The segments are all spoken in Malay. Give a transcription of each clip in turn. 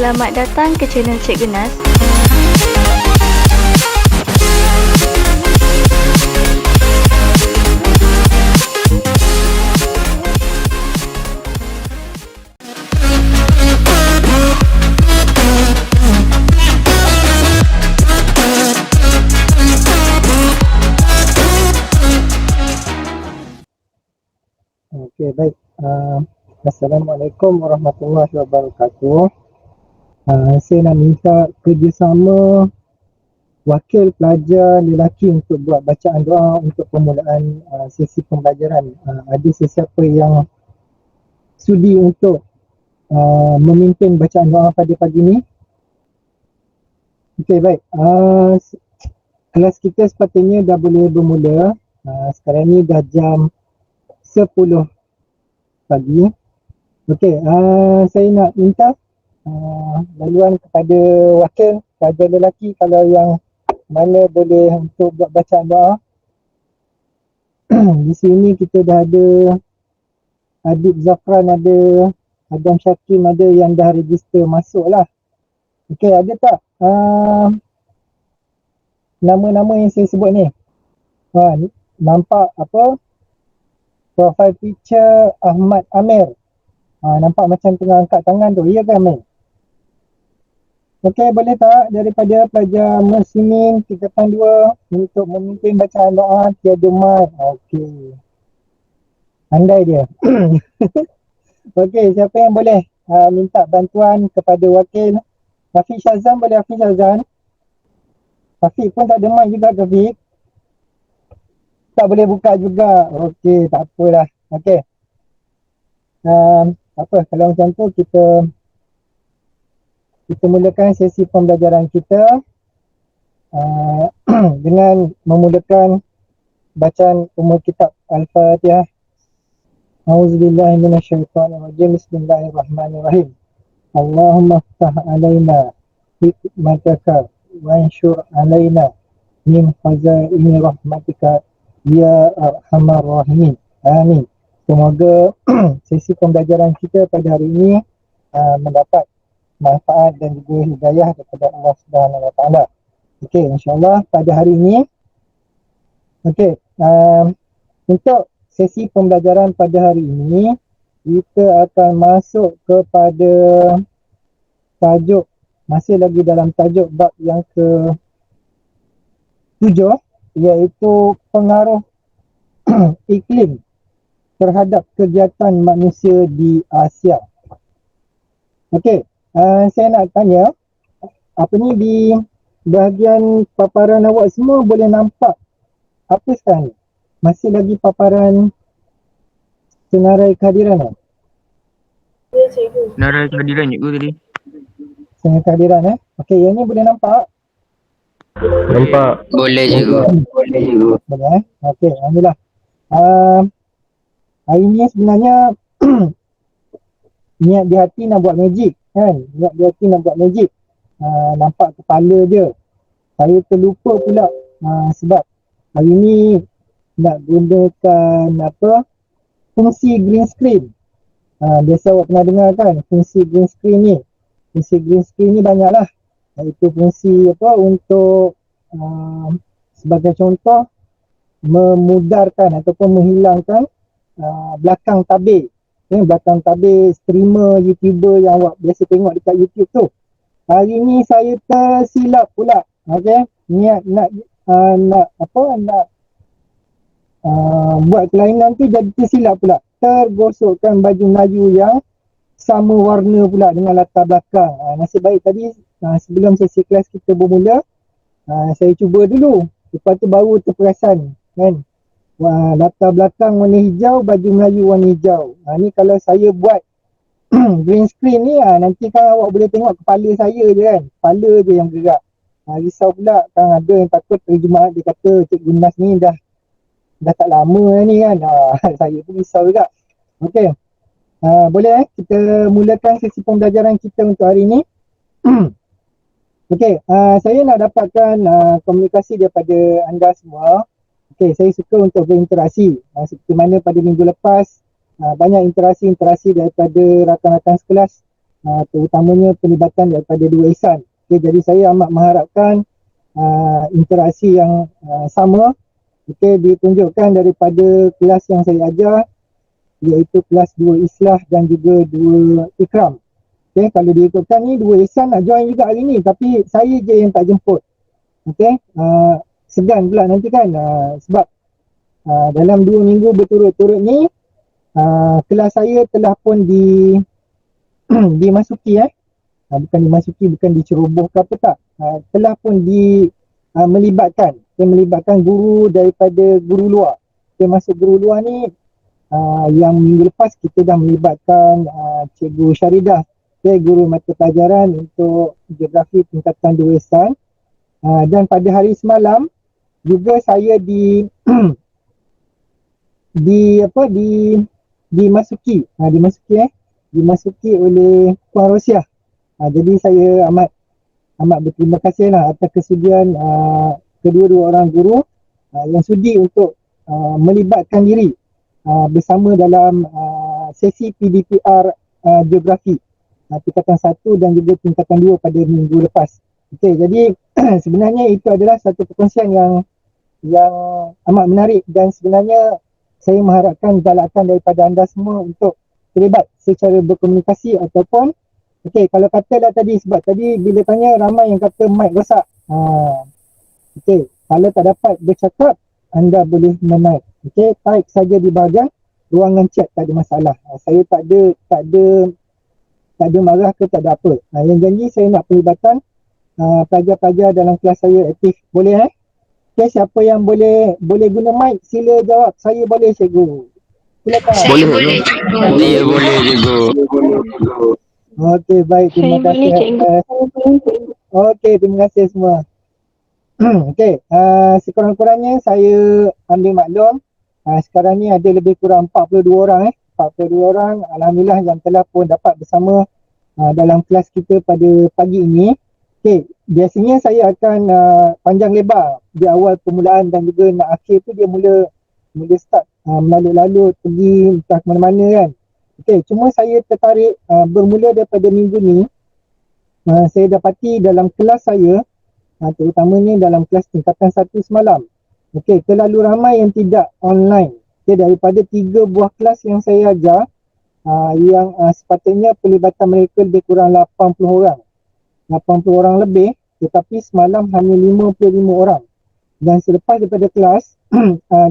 Selamat datang ke channel Cik Genas. Okey, baik. Assalamualaikum warahmatullahi wabarakatuh. Saya nak minta kerjasama wakil pelajar lelaki untuk buat bacaan doa untuk permulaan sesi pembelajaran. Ada sesiapa yang sudi untuk memimpin bacaan doa pada pagi ni? Okey, baik. Kelas kita sepatutnya dah boleh bermula. Sekarang ni dah jam 10 pagi. Okey, saya nak minta laluan kepada wakil pelajar lelaki kalau yang mana boleh untuk buat bacaan doa. Di sini kita dah ada Adib Zafran, ada Adam Syakim, ada yang dah register masuk lah. Okey, ada tak nama-nama yang saya sebut ni? Nampak apa? Profile picture Ahmad Amir. Nampak macam tengah angkat tangan tu. Ya ke Amir? Okey, boleh tak daripada pelajar Muslimin tingkatan 2 untuk memimpin bacaan doa tiada mic? Okey. Pandai dia. Okey, siapa yang boleh minta bantuan kepada wakil? Hafiz Syazan, boleh Hafiz Syazan? Hafiz pun tak ada mic juga, Hafiz. Tak boleh buka juga. Okey, tak apalah. Okey. Apa, kalau macam tu kita mulakan sesi pembelajaran kita dengan memulakan bacaan umul kitab Al-Fatihah. A'udzubillahi minasyaitonirrajim. Bismillahirrahmanirrahim. Allahumma ftah alaina hikmataka wansyur alaina min khazaini rahmatika ya arhamar rahimin. Amin. Semoga sesi pembelajaran kita pada hari ini mendapat manfaat dan juga hidayah daripada Allah Subhanahu Wa Taala. Okey, insya-Allah pada hari ini untuk sesi pembelajaran pada hari ini kita akan masuk kepada tajuk, masih lagi dalam tajuk bab yang ke-7, iaitu pengaruh iklim terhadap kegiatan manusia di Asia. Okey, saya nak tanya, apa ni di bahagian paparan awak semua boleh nampak apa sekarang ni? Masih lagi paparan senarai kehadiran tak? Ya, cikgu. Senarai kehadiran cikgu tadi. Senarai kehadiran Okey, yang ni boleh nampak? Nampak. Boleh cikgu. Boleh cikgu. Boleh Okey, alhamdulillah. Hari ni sebenarnya niat di hati nak buat magic kan? Niat di hati nak buat magic. Nampak kepala je. Saya terlupa pula sebab hari ni nak gunakan fungsi green screen. Biasa awak pernah dengar kan fungsi green screen ni. Fungsi green screen ni banyak lah. Iaitu fungsi untuk sebagai contoh memudarkan ataupun menghilangkan belakang tabir. Belakang tabir streamer, YouTuber yang awak biasa tengok dekat YouTube tu. Hari ni saya tersilap pula. Okey, niat nak buat kelainan tu jadi tersilap pula. Tergosokkan baju Melayu yang sama warna pula dengan latar belakang. Nasib baik tadi sebelum sesi kelas kita bermula, saya cuba dulu. Lepas tu baru terperasan kan. Latar belakang warna hijau, baju Melayu warna hijau. Ni kalau saya buat green screen ni nanti kan awak boleh tengok kepala saya je kan. Kepala je yang gerak. Risau pula kan, ada yang takut terjemahan dia kata Cik Gunas ni dah tak lama ni kan. Saya pun risau juga. Okey. Boleh kita mulakan sesi pembelajaran kita untuk hari ni. Okey, saya nak dapatkan komunikasi daripada anda semua. Okey, saya suka untuk berinteraksi. Seperti mana pada minggu lepas banyak interaksi-interaksi daripada rakan-rakan sekelas terutamanya pelibatan daripada dua ihsan. Okay, jadi saya amat mengharapkan interaksi yang sama ditunjukkan daripada kelas yang saya ajar, iaitu kelas 2 Islah dan juga 2 Ikram. Kalau diikutkan ni 2 ihsan nak join juga hari ni, tapi saya je yang tak jemput. Segan pula nanti kan, sebab dalam 2 minggu berturut-turut ni kelas saya telah pun dimasuki bukan diceroboh ke apa tak, telah pun melibatkan guru daripada guru luar. Masuk guru luar ni yang minggu lepas kita dah melibatkan Cikgu Syaridah, guru mata pelajaran untuk geografi tingkatan 2 ihsan. Dan pada hari semalam juga saya dimasuki oleh Puan Rosiah. Jadi saya amat berterima kasih lah atas kesudian kedua-dua orang guru yang sudi untuk melibatkan diri bersama dalam sesi PDPR geografi tingkatan 1 dan juga tingkatan 2 pada minggu lepas. Jadi sebenarnya itu adalah satu perkongsian yang amat menarik, dan sebenarnya saya mengharapkan galakan daripada anda semua untuk terlibat secara berkomunikasi ataupun kalau katalah tadi, sebab tadi bila tanya ramai yang kata mic rosak. Kalau tak dapat bercakap, anda boleh memic. Type saja di bahagian ruangan chat, tak ada masalah. Saya tak ada marah ke tak ada apa. Yang janji saya nak pelibatan pelajar-pelajar dalam kelas saya aktif. Boleh siapa yang boleh guna mic sila jawab. Saya boleh, cikgu. Silakan. Boleh. Dia boleh cikgu. Okey, baik. Terima kasih. Okey, terima kasih semua. Sekurang-kurangnya saya ambil maklum. Sekarang ni ada lebih kurang 42 orang 42 orang alhamdulillah yang telah pun dapat bersama dalam kelas kita pada pagi ini. Biasanya saya akan panjang lebar di awal permulaan dan juga nak akhir tu dia mula start melalut-lalut pergi entah ke mana-mana kan. Cuma saya tertarik bermula daripada minggu ni saya dapati dalam kelas saya terutamanya dalam kelas tingkatan 1 semalam terlalu ramai yang tidak online. Daripada 3 buah kelas yang saya ajar yang sepatutnya pelibatan mereka lebih kurang 80 orang lebih, tetapi semalam hanya 55 orang. Dan selepas daripada kelas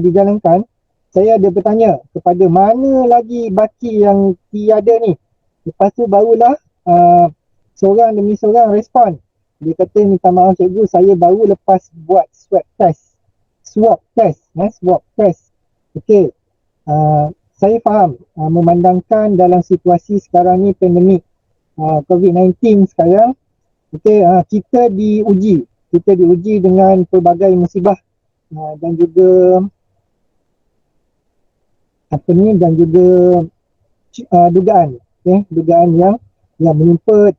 dijalankan, saya ada bertanya kepada mana lagi baki yang tiada ni. Lepas tu barulah seorang demi seorang respon. Dia kata, minta maaf cikgu, saya baru lepas buat swab test. Saya faham memandangkan dalam situasi sekarang ni pandemik COVID-19 sekarang, kita diuji dengan pelbagai musibah dan juga dugaan yang menimpa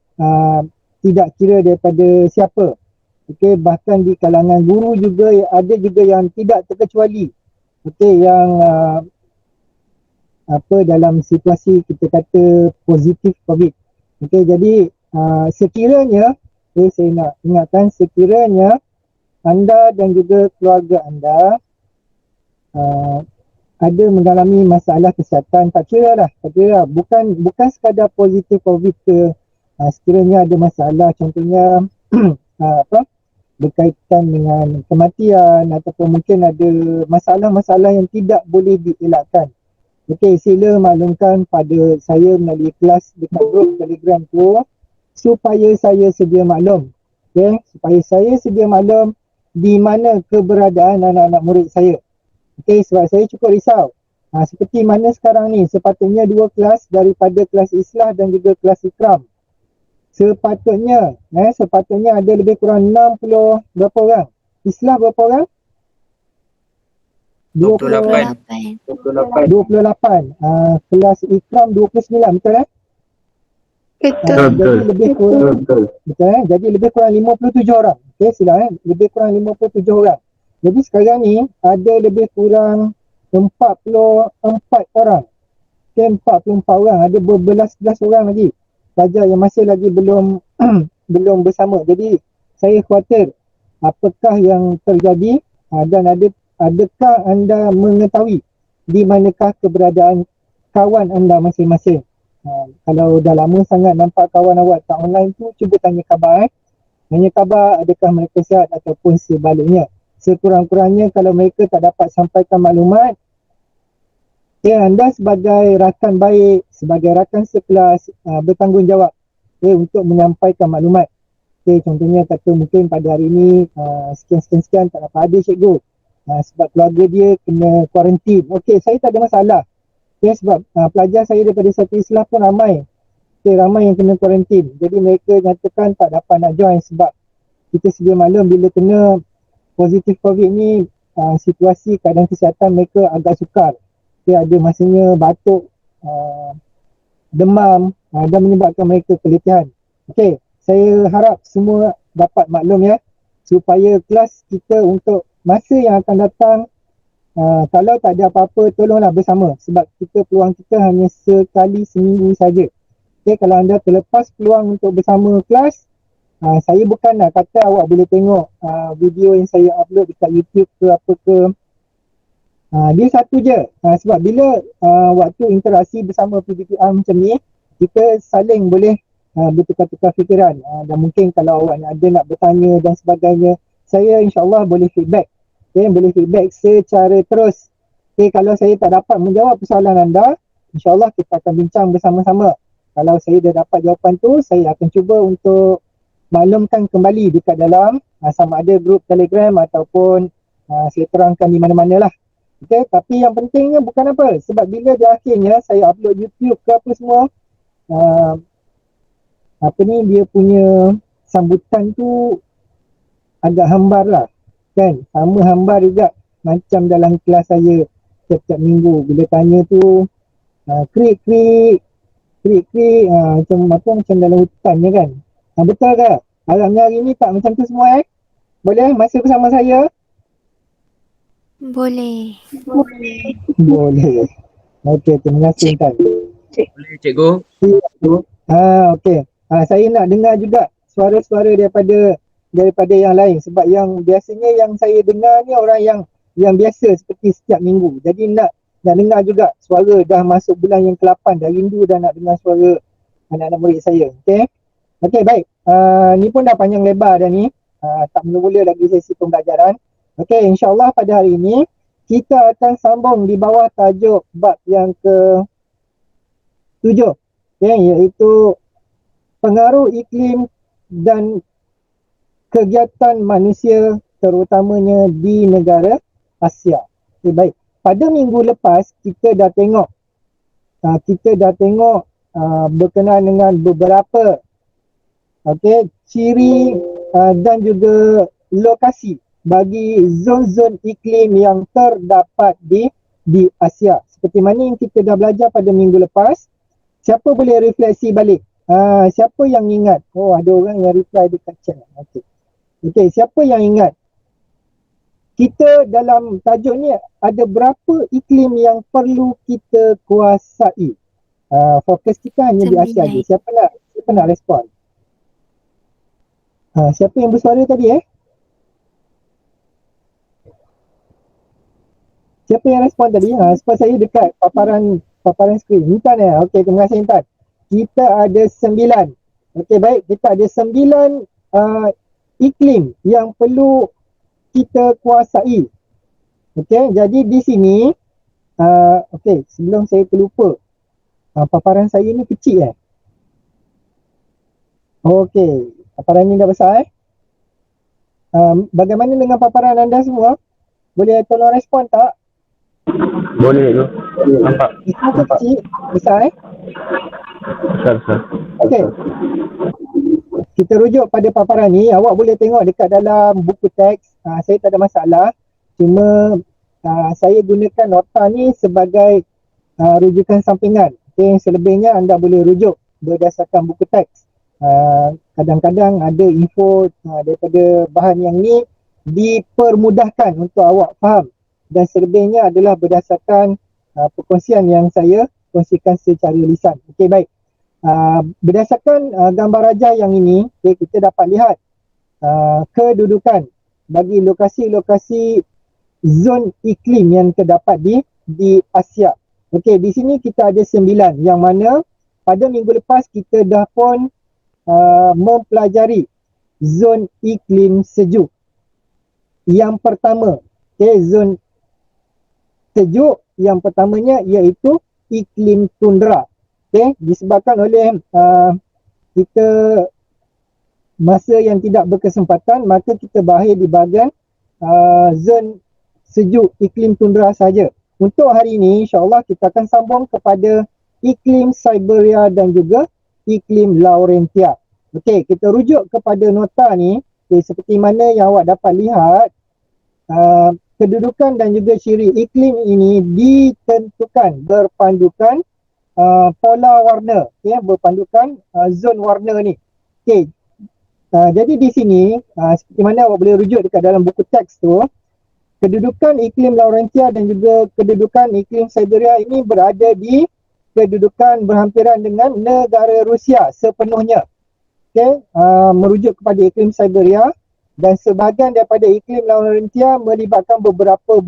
tidak kira daripada siapa. Bahkan di kalangan guru juga ada juga yang tidak terkecuali yang dalam situasi kita kata positif COVID. Jadi sekiranya saya nak ingatkan, sekiranya anda dan juga keluarga anda ada mengalami masalah kesihatan, tak kira bukan sekadar positif COVID ke, sekiranya ada masalah contohnya berkaitan dengan kematian ataupun mungkin ada masalah-masalah yang tidak boleh dielakkan. Sila maklumkan pada saya melalui kelas dekat grup Telegram tu supaya saya sedia maklum. Supaya saya sedia maklum di mana keberadaan anak-anak murid saya. Sebab saya cukup risau. Seperti mana sekarang ni, sepatutnya 2 kelas daripada kelas Islah dan juga kelas Ikram. Sepatutnya ada lebih kurang 60 berapa orang? Islah berapa orang? 28. 28. Kelas Ikram 29, betul Betul. Jadi lebih kurang 57 orang. Lebih kurang 57 orang. Jadi sekarang ni ada lebih kurang 44 orang. 44 orang, ada berbelas-belas orang lagi pelajar yang masih lagi belum belum bersama. Jadi saya khawatir apakah yang terjadi dan adakah anda mengetahui di manakah keberadaan kawan anda masing-masing. Kalau dah lama sangat nampak kawan awak tak online tu, cuba tanya khabar. Tanya khabar adakah mereka sihat ataupun sebaliknya. Sekurang-kurangnya kalau mereka tak dapat sampaikan maklumat, anda sebagai rakan baik, sebagai rakan sekelas bertanggungjawab untuk menyampaikan maklumat. Contohnya kata mungkin pada hari ini sekian-sekian tak dapat hadir cikgu sebab keluarga dia kena kuarantin. Saya tak ada masalah. Sebab pelajar saya daripada satu Islam pun ramai. Ramai yang kena kuarantin. Jadi mereka nyatakan tak dapat nak join sebab kita sedia maklum bila kena positif COVID ni, situasi keadaan kesihatan mereka agak sukar. Ada masanya batuk, demam dan menyebabkan mereka keletihan. Saya harap semua dapat maklum ya, supaya kelas kita untuk masa yang akan datang, kalau tak ada apa-apa, tolonglah bersama sebab peluang kita hanya sekali seminggu saja. Kalau anda terlepas peluang untuk bersama kelas, saya bukan nak kata awak boleh tengok video yang saya upload dekat YouTube ke apa ke. Dia satu je. Sebab bila waktu interaksi bersama PBTR macam ni, kita saling boleh bertukar-tukar fikiran. Dan mungkin kalau awak nak bertanya dan sebagainya, saya insyaAllah boleh feedback. Boleh feedback secara terus. Kalau saya tak dapat menjawab persoalan anda, insyaAllah kita akan bincang bersama-sama. Kalau saya dah dapat jawapan tu, saya akan cuba untuk maklumkan kembali dekat dalam sama ada grup Telegram ataupun saya terangkan di mana-mana lah. Tapi yang pentingnya bukan apa, sebab bila di akhirnya saya upload YouTube ke apa semua, dia punya sambutan tu agak hambar lah kan. Sama hambar juga macam dalam kelas saya setiap minggu bila tanya tu krik-krik macam dalam hutan je kan. Betul ke? Harapnya hari ni tak macam tu semua Boleh masih bersama saya? Boleh. Boleh. Terima kasih Intan. Boleh cikgu. Saya nak dengar juga suara-suara daripada yang lain sebab yang biasanya yang saya dengar ni orang yang biasa seperti setiap minggu. Jadi nak dengar juga suara dah masuk bulan yang ke-8, dah rindu dah nak dengar suara anak-anak murid saya. Okey baik. Ni pun dah panjang lebar dah ni. Tak mula-mula lagi sesi pembelajaran. InsyaAllah pada hari ini kita akan sambung di bawah tajuk bab yang ke-7, iaitu pengaruh iklim dan kegiatan manusia terutamanya di negara Asia. Baik. Pada minggu lepas kita dah tengok berkenaan dengan beberapa ciri dan juga lokasi bagi zon-zon iklim yang terdapat di Asia. Seperti mana yang kita dah belajar pada minggu lepas. Siapa boleh refleksi balik? Siapa yang ingat? Ada orang yang reply dekat chat. Siapa yang ingat? Kita dalam tajuk ni ada berapa iklim yang perlu kita kuasai? Fokus kita hanya di Asia je. Siapa nak respon? Siapa yang bersuara tadi Siapa yang respon tadi? Sebab saya dekat paparan skrin. Intan terima kasih Intan. Kita ada 9. Baik, kita ada 9 iklim yang perlu kita kuasai. Jadi di sini sebelum saya terlupa, paparan saya ni kecil paparan ni dah besar bagaimana dengan paparan anda semua? Boleh tolong respon tak? Boleh tu. Nampak. Kecil, besar Besar. Kita rujuk pada paparan ni. Awak boleh tengok dekat dalam buku teks. Saya tak ada masalah. Cuma saya gunakan nota ni sebagai rujukan sampingan. Selebihnya anda boleh rujuk berdasarkan buku teks. Kadang-kadang ada info daripada bahan yang ni dipermudahkan untuk awak faham. Dan selebihnya adalah berdasarkan perkongsian yang saya kongsikan secara lisan. Baik. Berdasarkan gambar rajah yang ini, kita dapat lihat kedudukan bagi lokasi-lokasi zon iklim yang terdapat di Asia. Okey, di sini kita ada 9 yang mana pada minggu lepas kita dah pun mempelajari zon iklim sejuk. Yang pertama, zon sejuk yang pertamanya iaitu iklim tundra. Disebabkan oleh kita masa yang tidak berkesempatan, maka kita berakhir di bahagian zon sejuk iklim tundra saja. Untuk hari ini insya-Allah kita akan sambung kepada iklim Siberia dan juga iklim Laurentia. Okey, kita rujuk kepada nota ni. Seperti mana yang awak dapat lihat, kedudukan dan juga ciri iklim ini ditentukan berpandukan pola warna, berpandukan zon warna ni. Okey. Jadi di sini seperti mana awak boleh rujuk dekat dalam buku teks tu, kedudukan iklim Laurentia dan juga kedudukan iklim Siberia ini berada di kedudukan berhampiran dengan negara Rusia sepenuhnya. Merujuk kepada iklim Siberia, dan sebahagian daripada iklim Laurentia melibatkan beberapa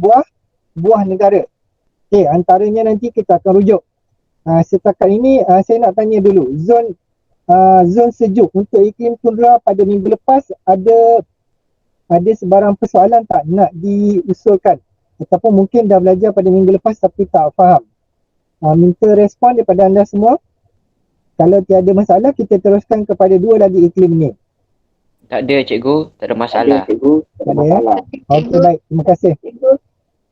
buah negara. Antaranya nanti kita akan rujuk. Setakat ini saya nak tanya dulu, zon sejuk untuk iklim tundra pada minggu lepas ada sebarang persoalan tak nak diusulkan, ataupun mungkin dah belajar pada minggu lepas tapi tak faham? Minta respon daripada anda semua. Kalau tiada masalah, kita teruskan kepada 2 lagi iklim ni. Tak ada cikgu, tak ada masalah. Tak ada ya? Okey, baik, terima kasih.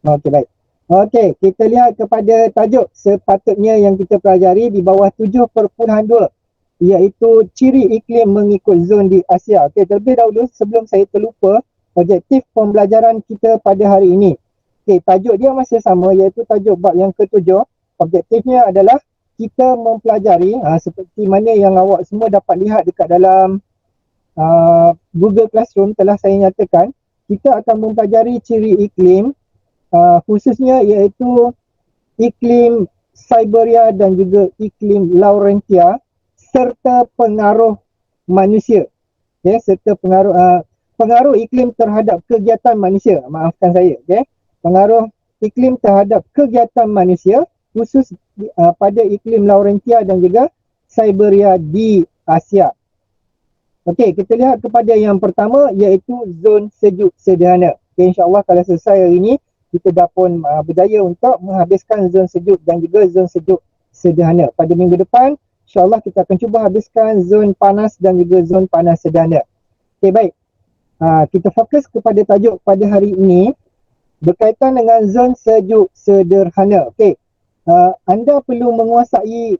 Okey, baik. Okey, kita lihat kepada tajuk sepatutnya yang kita pelajari di bawah 7.2, iaitu ciri iklim mengikut zon di Asia. Okey, terlebih dahulu sebelum saya terlupa, objektif pembelajaran kita pada hari ini. Okey, tajuk dia masih sama, iaitu tajuk bab yang ke-7. Objektifnya adalah kita mempelajari seperti mana yang awak semua dapat lihat dekat dalam Google Classroom telah saya nyatakan, kita akan mempelajari ciri iklim khususnya iaitu iklim Siberia dan juga iklim Laurentia serta pengaruh manusia. Serta pengaruh iklim terhadap kegiatan manusia. Maafkan saya. Pengaruh iklim terhadap kegiatan manusia khusus pada iklim Laurentia dan juga Siberia di Asia. Okey, kita lihat kepada yang pertama iaitu zon sejuk sederhana. InsyaAllah kalau selesai hari ini, kita dah pun berjaya untuk menghabiskan zon sejuk dan juga zon sejuk sederhana. Pada minggu depan, insyaAllah kita akan cuba habiskan zon panas dan juga zon panas sederhana. Okey, baik. Kita fokus kepada tajuk pada hari ini berkaitan dengan zon sejuk sederhana. Okey. Anda perlu menguasai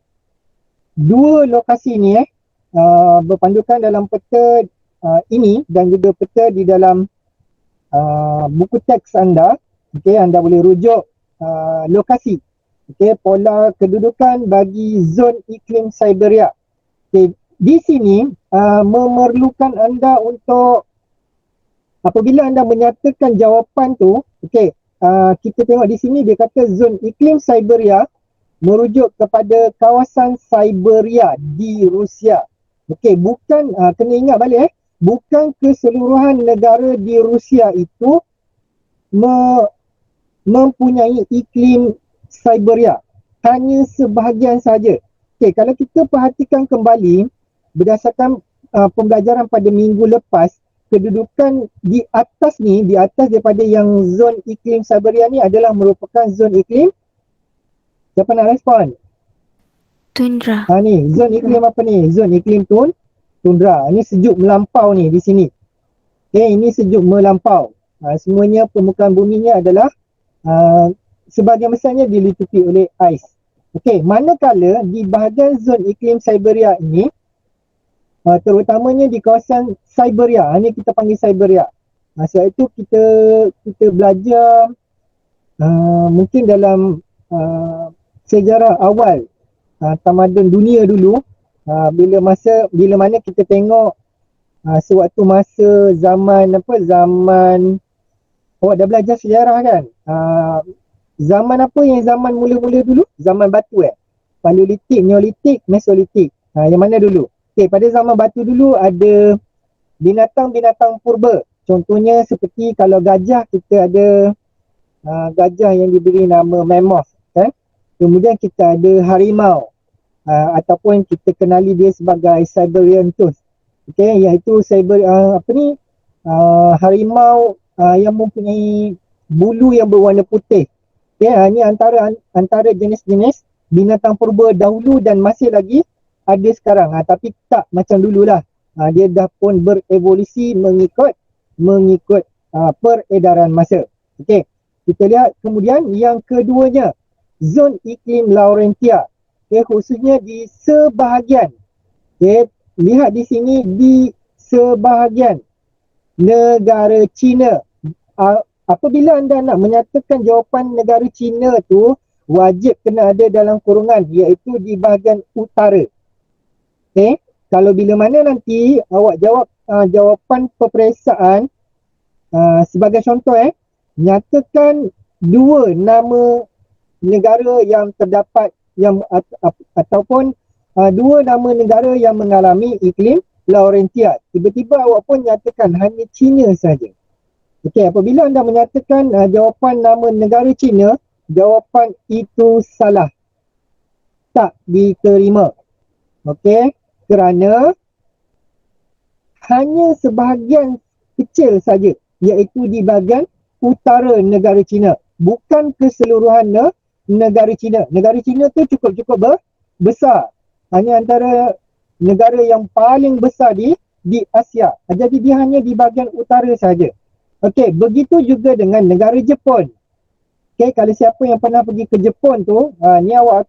2 lokasi ni berpandukan dalam peta ini dan juga peta di dalam buku teks anda. Okey, anda boleh rujuk lokasi. Okey, pola kedudukan bagi zon iklim Siberia. Okey, di sini memerlukan anda untuk apabila anda menyatakan jawapan tu, okey, kita tengok di sini dia kata zon iklim Siberia merujuk kepada kawasan Siberia di Rusia. Okey, bukan kena ingat balik bukan keseluruhan negara di Rusia itu mempunyai iklim Siberia, hanya sebahagian saja. Okey, kalau kita perhatikan kembali berdasarkan pembelajaran pada minggu lepas, kedudukan di atas ni, di atas daripada yang zon iklim Siberia ni adalah merupakan zon iklim, siapa nak respon? Tundra. Ni, zon iklim apa ni? Zon iklim tundra. Ini sejuk melampau ni di sini. Okay, ini sejuk melampau. Semuanya permukaan buminya adalah sebahagian besarnya diliputi oleh ais. Okey, manakala di bahagian zon iklim Siberia ini, terutamanya di kawasan Siberia, ini kita panggil Siberia. Sebab itu kita belajar mungkin dalam sejarah awal tamadun dunia dulu, bila mana kita tengok sewaktu masa zaman awak dah belajar sejarah kan, zaman apa yang zaman mula-mula dulu? Zaman batu Paleolitik, Neolitik, Mesolitik. Yang mana dulu? Okey, pada zaman batu dulu ada binatang-binatang purba. Contohnya seperti kalau gajah, kita ada gajah yang diberi nama mammoth, kan? Kemudian kita ada harimau, ataupun kita kenali dia sebagai Siberian tooth. Okey, iaitu harimau yang mempunyai bulu yang berwarna putih. Okey, ini antara jenis-jenis binatang purba dahulu dan masih lagi ada sekarang. Tapi tak macam dululah. Dia dah pun berevolusi mengikut peredaran masa. Okey, kita lihat kemudian yang keduanya, zon iklim Laurentia. Okey, khususnya di sebahagian. Okey, lihat di sini di sebahagian negara China. Apabila anda nak menyatakan jawapan negara China tu, wajib kena ada dalam kurungan, iaitu di bahagian utara. Okey, kalau bila mana nanti awak jawab jawapan peperiksaan, sebagai contoh, nyatakan dua nama negara yang terdapat ataupun dua nama negara yang mengalami iklim Laurentia. Tiba-tiba awak pun nyatakan hanya China saja. Okey, apabila anda menyatakan jawapan nama negara China, jawapan itu salah. Tak diterima. Okey, kerana hanya sebahagian kecil saja, iaitu di bahagian utara negara China, bukan keseluruhan negara China. Negara China tu cukup besar. Hanya antara negara yang paling besar di Asia. Jadi dia hanya di bahagian utara saja. Okey, begitu juga dengan negara Jepun. Okey, kalau siapa yang pernah pergi ke Jepun tu, ni awak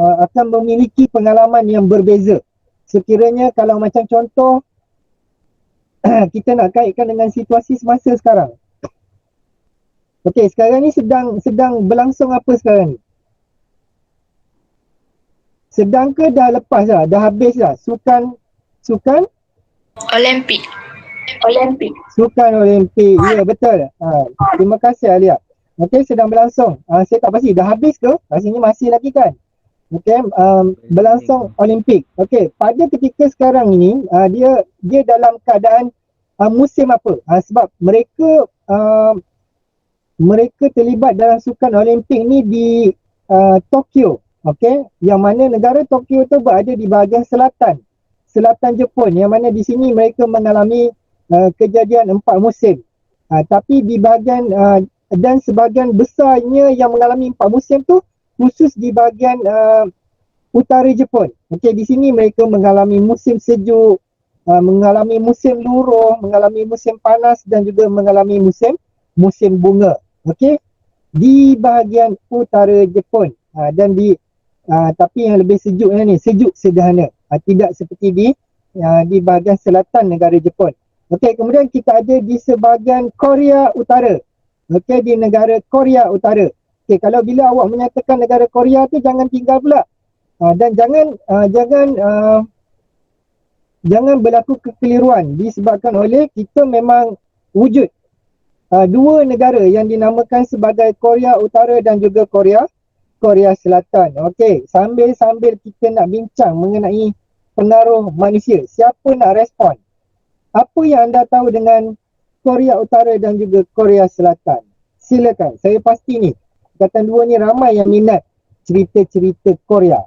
akan memiliki pengalaman yang berbeza. Sekiranya kalau macam contoh kita nak kaitkan dengan situasi semasa sekarang. Okey, sekarang ni sedang berlangsung apa sekarang ni? Sedang ke dah lepas dah? Dah habis dah? Sukan Olimpik. Sukan Olimpik. Ya, betul. Terima kasih Alia. Okey, sedang berlangsung. Saya tak pasti dah habis ke? Rasanya masih lagi kan? Okey, berlangsung Olimpik. Okey, pada ketika sekarang ini dia dalam keadaan musim apa? Sebab mereka terlibat dalam sukan Olimpik ni di Tokyo. Okey, yang mana negara Tokyo tu berada di bahagian selatan Jepun, yang mana di sini mereka mengalami kejadian 4 musim. Tapi di bahagian dan sebahagian besarnya yang mengalami 4 musim tu khusus di bahagian utara Jepun. Okey, di sini mereka mengalami musim sejuk, mengalami musim luruh, mengalami musim panas dan juga mengalami musim bunga. Okey, di bahagian utara Jepun. Tapi yang lebih sejuknya ni, sejuk sederhana. Tidak seperti di bahagian selatan negara Jepun. Okey, kemudian kita ada di sebahagian Korea Utara. Okey, di negara Korea Utara. Okey, kalau bila awak menyatakan negara Korea tu jangan tinggal pula. Dan jangan berlaku kekeliruan disebabkan oleh kita memang wujud dua negara yang dinamakan sebagai Korea Utara dan juga Korea Selatan. Okey, sambil kita nak bincang mengenai pengaruh manusia, siapa nak respon? Apa yang anda tahu dengan Korea Utara dan juga Korea Selatan? Silakan. Saya pasti ni Angkatan 2 ni ramai yang minat cerita-cerita Korea.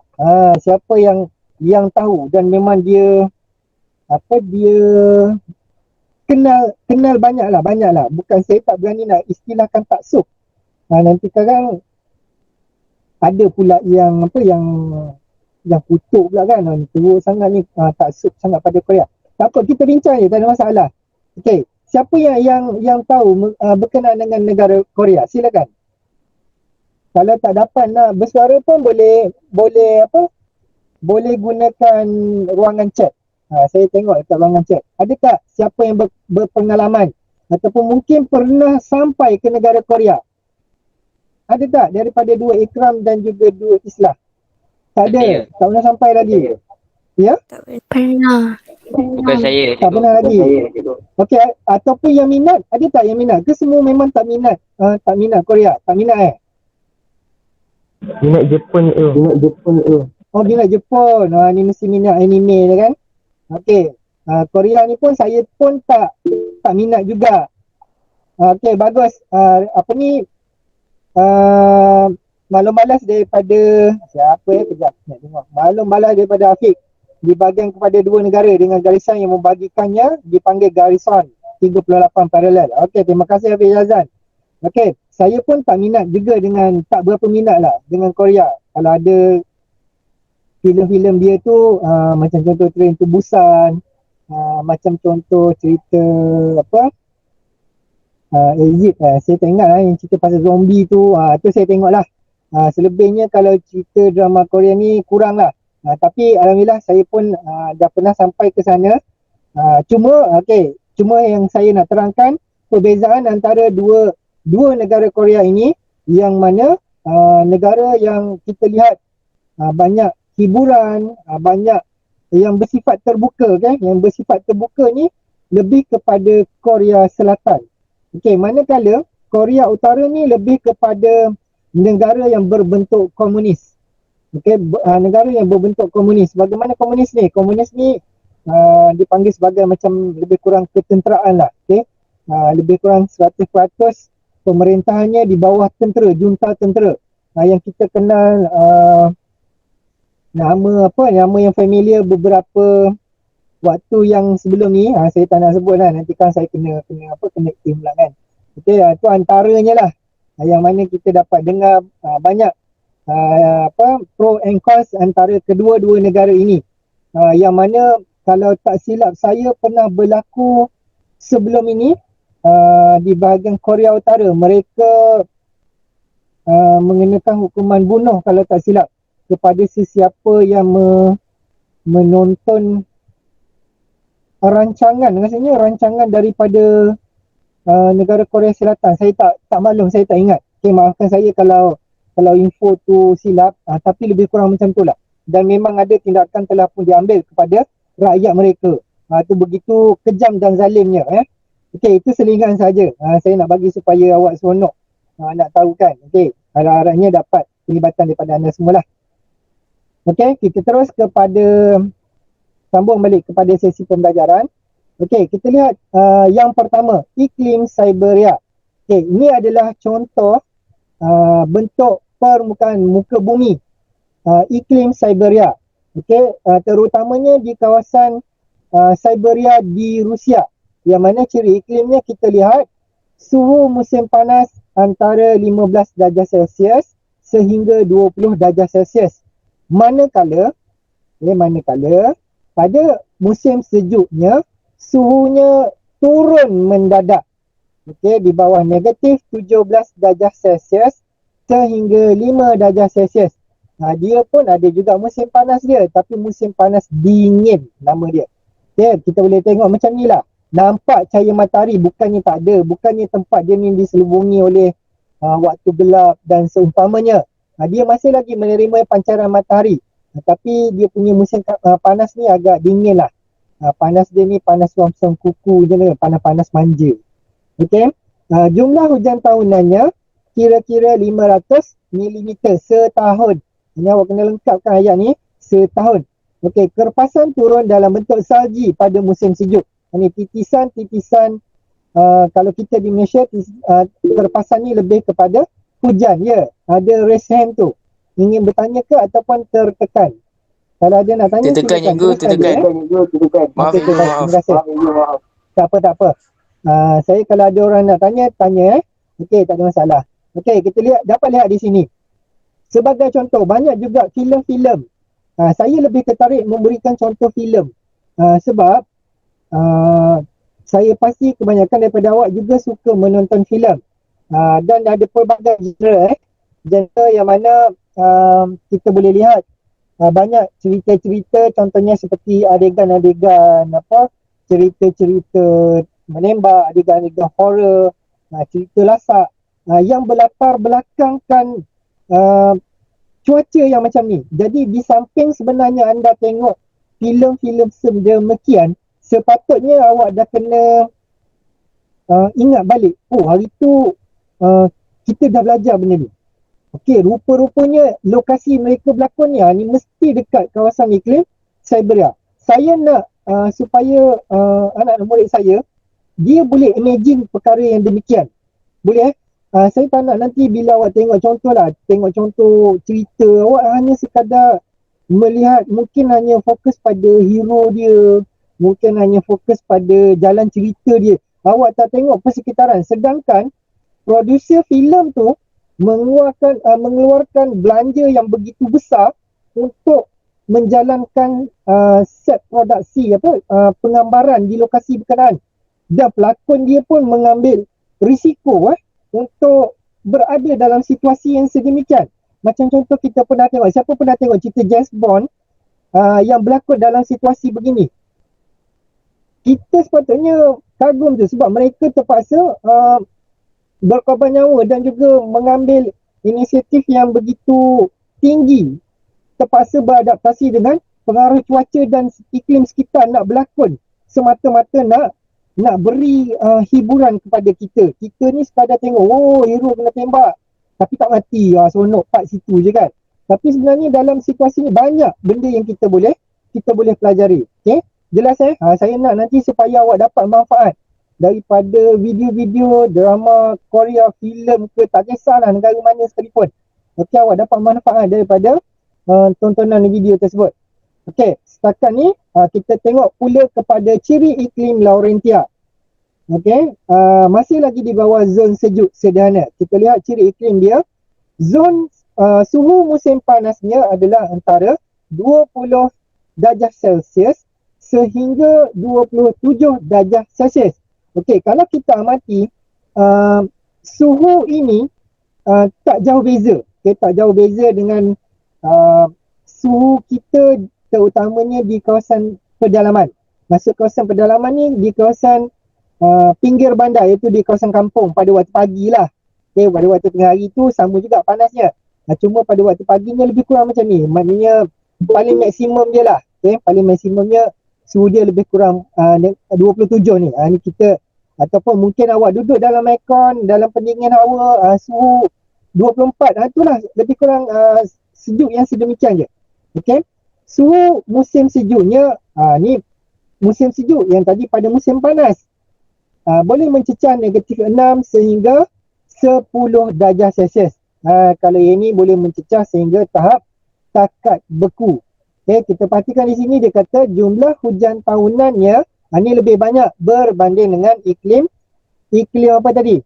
Siapa yang tahu dan memang dia kenal banyaklah. Bukan, saya tak berani nak istilahkan taksub. Nanti sekarang ada pula yang kutuk pula kan, teruk sangat ni, taksub sangat pada Korea. Tak apa, kita bincang je, tak ada masalah. Okey, siapa yang tahu berkenaan dengan negara Korea? Silakan. Kalau tak dapat nak bersuara pun boleh gunakan ruangan chat. Saya tengok dekat ruangan chat. Ada tak siapa yang berpengalaman ataupun mungkin pernah sampai ke negara Korea? Ada tak daripada 2 Ikram dan juga 2 Islah? Tak ada. Tak pernah sampai lagi. Ya? Tak pernah. Bukan saya. Tak pernah lagi. Okey, ataupun yang minat, ada tak yang minat? Ke semua memang tak minat? Tak minat Korea? Tak minat Minat Jepun tu. Oh, minat Jepun. Ni mesti minat anime tu kan. Okey. Korea ni pun saya pun tak minat juga. Okey, bagus. Apa ni? Maklum balas daripada siapa kejap nak tengok. Maklum balas daripada Afiq dibagikan kepada dua negara dengan garisan yang membagikannya dipanggil garisan 38 paralel. Okey, terima kasih Afiq Yazan. Okey, saya pun tak berapa minat lah dengan Korea. Kalau ada filem-filem dia tu macam contoh Train to Busan, macam contoh cerita apa? Saya tak ingat lah yang cerita pasal zombie tu. Tu saya tengok lah. Selebihnya kalau cerita drama Korea ni kurang lah. Tapi alhamdulillah saya pun dah pernah sampai ke sana. Cuma yang saya nak terangkan perbezaan antara dua negara Korea ini, yang mana negara yang kita lihat banyak hiburan, banyak yang bersifat terbuka kan. Yang bersifat terbuka ni lebih kepada Korea Selatan. Okey, manakala Korea Utara ni lebih kepada negara yang berbentuk komunis. Okey, negara yang berbentuk komunis. Bagaimana komunis ni? Komunis ni dipanggil sebagai macam lebih kurang ketenteraan lah. Okey, lebih kurang 100% pemerintahannya di bawah tentera, junta tentera. Yang kita kenal nama yang familiar beberapa waktu yang sebelum ni, saya tak nak sebut lah, nanti kan saya kena claim pula kan. Okey, tu antaranya lah yang mana kita dapat dengar banyak pro and cons antara kedua-dua negara ini. Yang mana kalau tak silap saya pernah berlaku sebelum ini di bahagian Korea Utara, mereka mengenakan hukuman bunuh kalau tak silap kepada sesiapa yang menonton rancangan daripada negara Korea Selatan. Saya tak maklum, saya tak ingat. Okay, maafkan saya kalau info tu silap, tapi lebih kurang macam tu lah. Dan memang ada tindakan telah pun diambil kepada rakyat mereka. Itu begitu kejam dan zalimnya. Okay, itu selingan saja. Saya nak bagi supaya awak seronok nak tahu kan. Okay, harap-harapnya dapat pelibatan daripada anda semua lah. Okay, kita terus sambung balik kepada sesi pembelajaran. Okey, kita lihat yang pertama, iklim Siberia. Okey, ini adalah contoh bentuk permukaan muka bumi, iklim Siberia. Okey, terutamanya di kawasan Siberia di Rusia. Yang mana ciri iklimnya kita lihat suhu musim panas antara 15 darjah Celsius sehingga 20 darjah Celsius. Manakala pada musim sejuknya suhunya turun mendadak. Okey, di bawah negatif 17 darjah Celsius sehingga 5 darjah Celsius. Dia pun ada juga musim panas dia, tapi musim panas dingin nama dia. Okey, kita boleh tengok macam ni lah. Nampak cahaya matahari, bukannya tak ada, bukannya tempat dia ni diselubungi oleh waktu gelap dan seumpamanya. Dia masih lagi menerima pancaran matahari. Tapi dia punya musim panas ni agak dingin lah. Panas dia ni panas suam-suam kuku je lah, panas-panas manja. Okey, jumlah hujan tahunannya kira-kira 500 mm setahun. Ini awak kena lengkapkan ayat ni, setahun. Okey, kerpasan turun dalam bentuk salji pada musim sejuk. Ini titisan-titisan, kalau kita di Malaysia, kerpasan ni lebih kepada hujan, ya. Ada raise hand tu. Ingin bertanya ke ataupun tertekan? Kalau ada nak tanya, Tertekan cikgu, tertekan. Maaf Okey, cikgu, maaf. terima kasih. Tak apa. Saya kalau ada orang nak tanya. Okey, tak ada masalah. Okey, kita dapat lihat di sini. Sebagai contoh, banyak juga filem-filem. Saya lebih tertarik memberikan contoh filem. Sebab saya pasti kebanyakan daripada awak juga suka menonton filem. Dan ada pelbagai genre yang mana kita boleh lihat banyak cerita-cerita, contohnya seperti adegan-adegan cerita-cerita menembak, adegan-adegan horror, cerita lasak yang berlatar belakangkan cuaca yang macam ni. Jadi di samping sebenarnya anda tengok filem-filem sedemikian, sepatutnya awak dah kena ingat balik, hari tu kita dah belajar benda ni. Okey, rupa-rupanya lokasi mereka berlakon ni mesti dekat kawasan iklim Siberia. Saya nak supaya anak murid saya dia boleh imagine perkara yang demikian. Boleh saya tak nak nanti bila awak tengok contoh cerita, awak hanya sekadar melihat, mungkin hanya fokus pada hero dia, mungkin hanya fokus pada jalan cerita dia. Awak tak tengok persekitaran. Sedangkan produser filem tu mengeluarkan belanja yang begitu besar untuk menjalankan set produksi penggambaran di lokasi berkenaan, dan pelakon dia pun mengambil risiko untuk berada dalam situasi yang sedemikian. Macam contoh kita pernah tengok, siapa pernah tengok cerita James Bond yang berlakon dalam situasi begini, kita sepatutnya kagum tu sebab mereka terpaksa berkorban nyawa dan juga mengambil inisiatif yang begitu tinggi, terpaksa beradaptasi dengan pengaruh cuaca dan iklim sekitar, nak berlakon semata-mata nak beri hiburan kepada kita. Kita ni sekadar tengok, oh hero kena tembak tapi tak mati, seronok part situ je kan. Tapi sebenarnya dalam situasi ni banyak benda yang kita boleh pelajari. Okay, jelas saya nak nanti supaya awak dapat manfaat daripada video-video drama Korea, filem ke, tak kisahlah negara mana sekalipun. Okay, awak dapat manfaat daripada tontonan video tersebut. Okay, setakat ni kita tengok pula kepada ciri iklim Laurentia. Okay, masih lagi di bawah zon sejuk sederhana. Kita lihat ciri iklim dia. Zon suhu musim panasnya adalah antara 20 darjah Celsius sehingga 27 darjah Celsius. Okay, kalau kita amati suhu ini tak jauh beza. Okay, tak jauh beza dengan suhu kita terutamanya di kawasan pedalaman. Maksud kawasan pedalaman ni di kawasan pinggir bandar, iaitu di kawasan kampung pada waktu pagi lah. Okay, pada waktu tengah hari tu sama juga panasnya. Cuma pada waktu paginya lebih kurang macam ni. Maknanya paling maksimum je lah. Okay, paling maksimumnya suhu dia lebih kurang 27 ni. Ni kita, ataupun mungkin awak duduk dalam aircon, dalam pendingin hawa, suhu 24. Itulah lebih kurang sejuk yang sedemikian je. Okay, suhu musim sejuknya, ni musim sejuk, yang tadi pada musim panas. Boleh mencecah -6 sehingga 10 darjah Celsius. Kalau yang ini boleh mencecah sehingga tahap takat beku. Okay, kita perhatikan di sini dia kata jumlah hujan tahunannya ini lebih banyak berbanding dengan iklim apa tadi?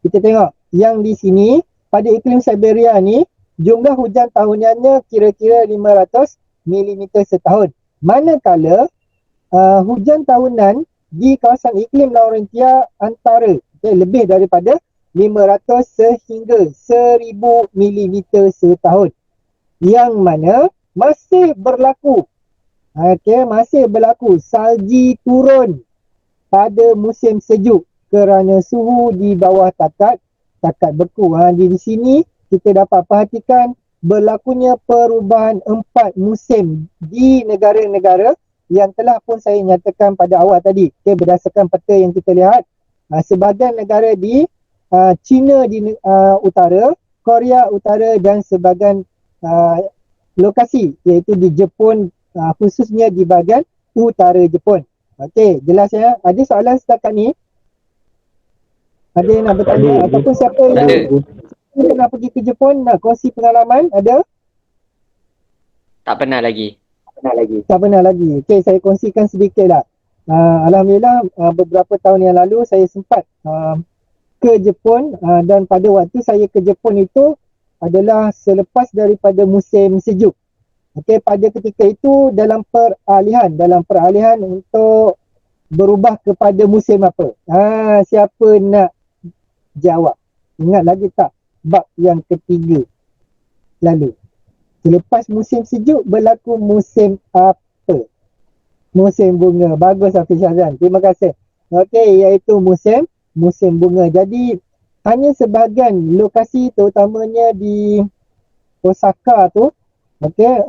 Kita tengok yang di sini pada iklim Siberia ni jumlah hujan tahunannya kira-kira 500 mm setahun. Manakala hujan tahunan di kawasan iklim Laurentia antara lebih daripada 500 sehingga 1000 mm setahun, yang mana masih berlaku masih berlaku salji turun pada musim sejuk kerana suhu di bawah takat beku. Di sini kita dapat perhatikan berlakunya perubahan 4 musim di negara-negara yang telah pun saya nyatakan pada awal tadi. Okay, berdasarkan peta yang kita lihat, sebahagian negara di China di utara, Korea Utara dan sebahagian lokasi iaitu di Jepun, khususnya di bahagian utara Jepun. Okey, jelas ya. Ada soalan setakat ni? Ada yang nak bertanya ataupun siapa yang pernah pergi ke Jepun nak kongsi pengalaman? Ada? Tak pernah lagi. Tak pernah lagi. Okey, saya kongsikan sedikit lah. Alhamdulillah beberapa tahun yang lalu saya sempat ke Jepun, dan pada waktu saya ke Jepun itu adalah selepas daripada musim sejuk. Okey, pada ketika itu dalam peralihan untuk berubah kepada musim apa? Siapa nak jawab? Ingat lagi tak bab yang ketiga lalu? Selepas musim sejuk berlaku musim apa? Musim bunga. Bagus Hafiz Syazwan. Terima kasih. Okey, iaitu musim bunga. Jadi hanya sebahagian lokasi terutamanya di Osaka tu, okey,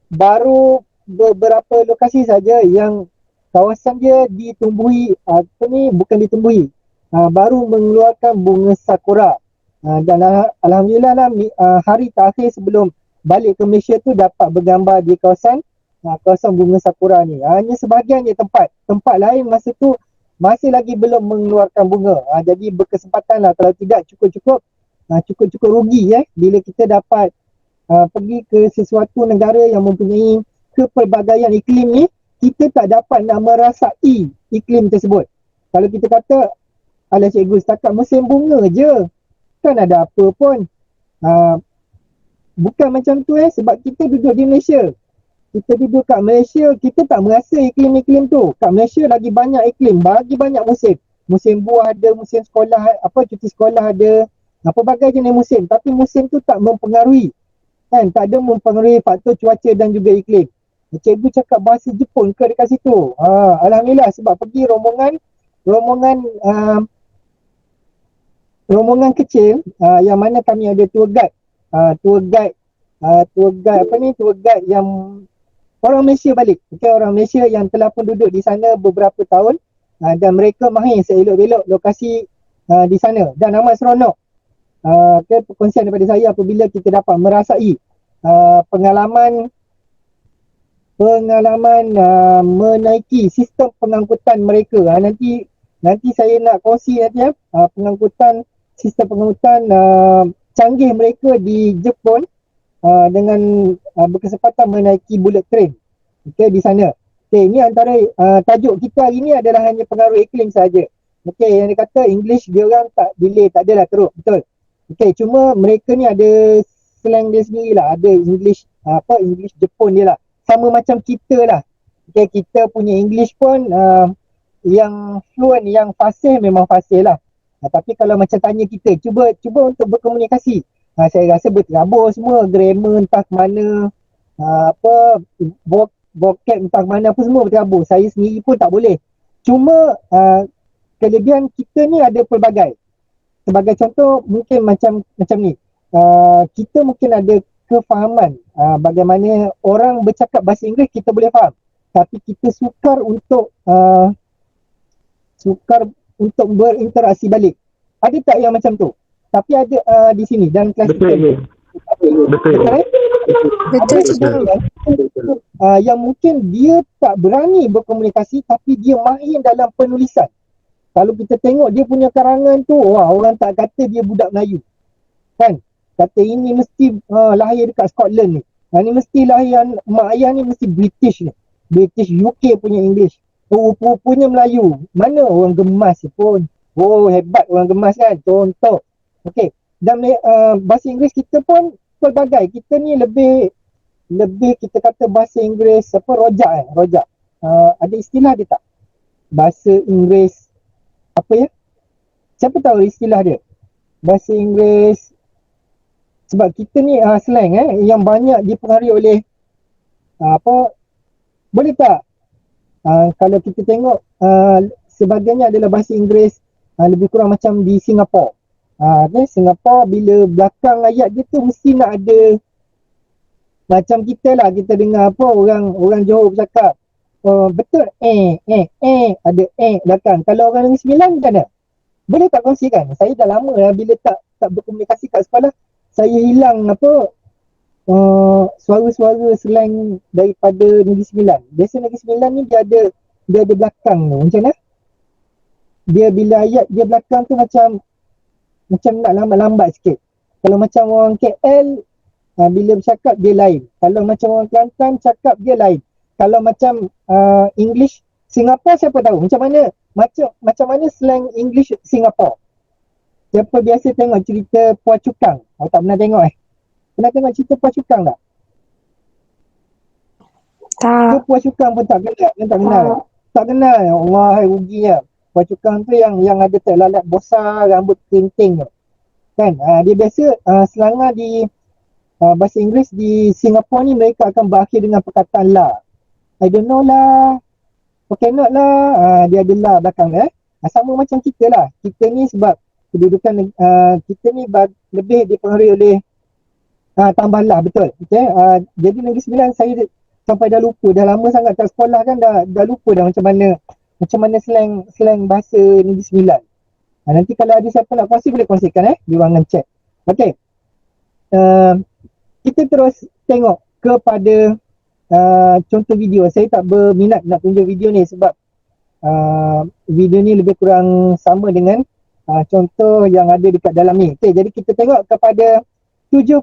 baru beberapa lokasi saja yang kawasan dia ditumbuhi, bukan ditumbuhi, baru mengeluarkan bunga sakura. Dan alhamdulillah lah hari terakhir sebelum balik ke Malaysia tu dapat bergambar di kawasan bunga sakura ni. Hanya sebahagian je tempat lain masa tu masih lagi belum mengeluarkan bunga. Jadi berkesempatan lah, kalau tidak cukup rugi bila kita dapat pergi ke sesuatu negara yang mempunyai kepelbagaian iklim ni, kita tak dapat nak merasai iklim tersebut. Kalau kita kata, alah cikgu setakat musim bunga je, kan ada apa pun. Bukan macam tu sebab kita duduk di Malaysia. Kita duduk kat Malaysia, kita tak merasa iklim-iklim tu. Kat Malaysia lagi banyak iklim, lagi banyak musim. Musim buah ada, musim sekolah, cuti sekolah ada, pelbagai jenis musim. Tapi musim tu tak mempengaruhi. Kan, tak ada mempengaruhi faktor cuaca dan juga iklim. Cikgu cakap bahasa Jepun ke dekat situ. Alhamdulillah sebab pergi rombongan kecil yang mana kami ada tour guide yang orang Malaysia balik. Orang Malaysia yang telah pun duduk di sana beberapa tahun dan mereka mahir seelok-elok lokasi di sana dan amat seronok. Perkongsian daripada saya apabila kita dapat merasai pengalaman menaiki sistem pengangkutan mereka. Nanti saya nak kongsi sistem pengangkutan canggih mereka di Jepun dengan berkesempatan menaiki bullet train di sana. Ini antara tajuk kita hari ni adalah hanya pengaruh iklim saja. Yang dikata English dia orang tak delay, tak adalah teruk, betul. Cuma mereka ni ada slang dia sendirilah, ada English Jepun dia lah. Sama macam kita lah. Kita punya English pun yang fluent, yang fasih memang fasih lah. Tapi kalau macam tanya kita, cuba untuk berkomunikasi. Saya rasa berterabur semua, grammar entah mana, vocab entah mana, apa semua berterabur. Saya sendiri pun tak boleh. Cuma kelebihan kita ni ada pelbagai. Sebagai contoh mungkin macam ni. Kita mungkin ada kefahaman bagaimana orang bercakap bahasa Inggeris, kita boleh faham. Tapi kita sukar untuk berinteraksi balik. Ada tak yang macam tu? Tapi ada di sini dalam kelas kita. Betul. Yang mungkin dia tak berani berkomunikasi tapi dia mahir dalam penulisan. Kalau kita tengok dia punya karangan tu, wah, orang tak kata dia budak Melayu. Kan? Kata ini mesti lahir dekat Scotland ni. Ini mesti lahir, mak ayah ni mesti British ni. British UK punya English. Punya Melayu. Mana orang gemas pun. Oh, hebat orang gemas kan. Contoh. Okey. Dan bahasa Inggeris kita pun pelbagai. Kita ni lebih kita kata bahasa Inggeris rojak. Rojak. Ada istilah dia tak? Bahasa Inggeris apa ya? Siapa tahu istilah dia? Bahasa Inggeris, sebab kita ni slang yang banyak dipengaruhi oleh boleh tak? Kalau kita tengok sebagainya adalah bahasa Inggeris lebih kurang macam di Singapura. Singapura bila belakang ayat dia tu mesti nak ada macam kita lah, kita dengar orang Johor bercakap. Betul ada belakang. Kalau orang Negeri Sembilan macam mana? Boleh tak kongsikan? Saya dah lama lah bila tak berkomunikasi kat sekolah, saya hilang suara-suara slang daripada Negeri Sembilan. Biasa Negeri Sembilan ni dia ada belakang tu. Macam mana? Dia bila ayat dia belakang tu macam nak lambat-lambat sikit. Kalau macam orang KL bila bercakap dia lain. Kalau macam orang Kelantan cakap dia lain. Kalau macam English Singapura, siapa tahu macam mana slang English Singapura. Siapa biasa tengok cerita Puan Cukang? Tak pernah tengok Pernah tengok cerita Puan Cukang tak? Tak. Puan Cukang pun tak kenal. Tak kenal. Allah, ruginya. Puan Cukang tu yang ada lalat besar, rambut kerinting tu. Kan? Dia biasa selangor di bahasa Inggeris di Singapura ni mereka akan berakhir dengan perkataan la. I don't know lah. Okay not lah. Dia ada la belakang sama macam kita lah. Kita ni sebab kedudukan kita ni lebih dipengaruhi oleh tambah lah, betul. Okay? Jadi Negeri Sembilan saya sampai dah lupa. Dah lama sangat tak sekolah kan, dah lupa dah macam mana slang bahasa Negeri Sembilan. Nanti kalau ada siapa nak kongsi boleh kongsikan di ruangan chat. Okey. Kita terus tengok kepada contoh video. Saya tak berminat nak tunjuk video ni sebab video ni lebih kurang sama dengan contoh yang ada dekat dalam ni. Okey, jadi kita tengok kepada 7.4.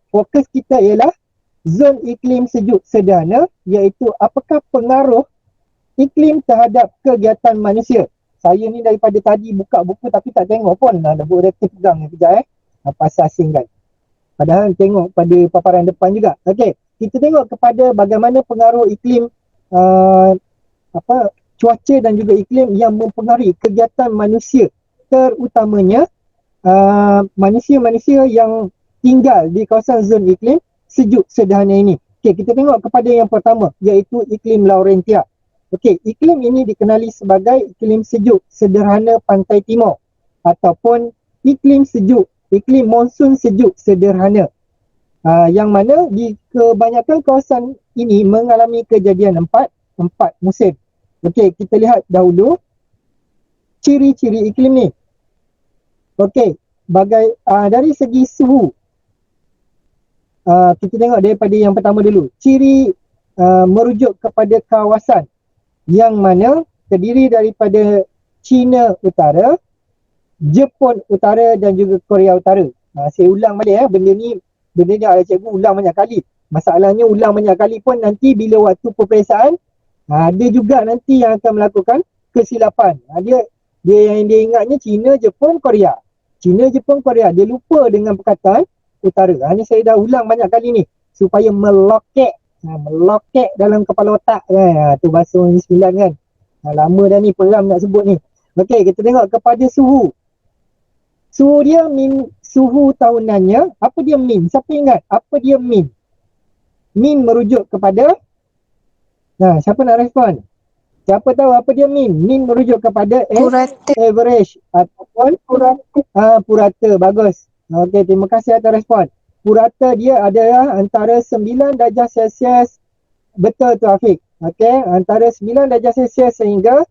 Fokus kita ialah zon iklim sejuk sederhana, iaitu apakah pengaruh iklim terhadap kegiatan manusia. Saya ni daripada tadi buka buku tapi tak tengok pun. Dah buku reaktif pegang ni kejap pasal asingkan. Padahal tengok pada paparan depan juga. Okey, kita tengok kepada bagaimana pengaruh iklim cuaca dan juga iklim yang mempengaruhi kegiatan manusia, terutamanya manusia-manusia yang tinggal di kawasan zon iklim sejuk sederhana ini. Okey, kita tengok kepada yang pertama, iaitu iklim Laurentia. Okey, iklim ini dikenali sebagai iklim sejuk sederhana pantai timur ataupun iklim monsun sejuk sederhana. Yang mana di kebanyakan kawasan ini mengalami kejadian empat musim. Okey, kita lihat dahulu ciri-ciri iklim ni. Okey, dari segi suhu, kita tengok daripada yang pertama dulu. Ciri merujuk kepada kawasan yang mana terdiri daripada China Utara, Jepun Utara dan juga Korea Utara. Saya ulang balik benda ni ada cikgu ulang banyak kali. Masalahnya ulang banyak kali pun nanti bila waktu peperiksaan ada juga nanti yang akan melakukan kesilapan. Dia yang dia ingatnya China, Jepun, Korea. China, Jepun, Korea. Dia lupa dengan perkataan utara. Ni saya dah ulang banyak kali ni supaya melokek dalam kepala otak kan. Tu bahasa orang sembilan kan. Lama dah ni peram nak sebut ni. Okey, kita tengok kepada suhu. Suhu dia suhu tahunannya. Apa dia min? Siapa ingat apa dia min? Min merujuk kepada siapa nak respon? Siapa tahu apa dia min? Min merujuk kepada average ataupun purata. Bagus. Okey, terima kasih atas respon. Purata dia adalah antara 9 darjah Celsius. Betul tu Afiq. Okey, antara 9 darjah Celsius sehingga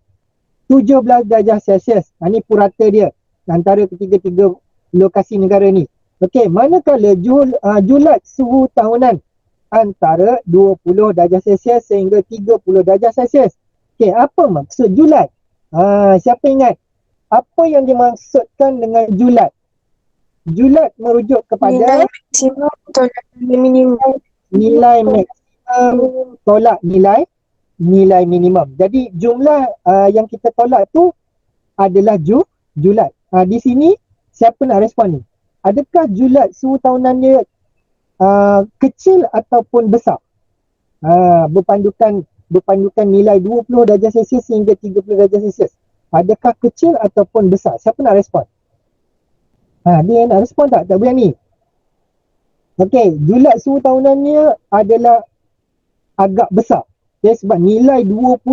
17 darjah Celsius. Ini purata dia antara ketiga-tiga lokasi negara ni. Okey, manakala julat suhu tahunan antara 20 darjah Celsius sehingga 30 darjah Celsius. Okey, apa maksud julat? Siapa ingat? Apa yang dimaksudkan dengan julat? Julat merujuk kepada nilai maksimum tolak minimum. Nilai maksimum tolak nilai minimum. Jadi jumlah yang kita tolak tu adalah julat. Di sini siapa nak respon ni? Adakah julat suhu tahunan dia kecil ataupun besar? Berpandukan nilai 20 darjah Celsius hingga 30 darjah Celsius. Adakah kecil ataupun besar? Siapa nak respon? Dia nak respon tak? Tak berani. Okey, julat suhu tahunannya adalah agak besar. Okay, sebab nilai 20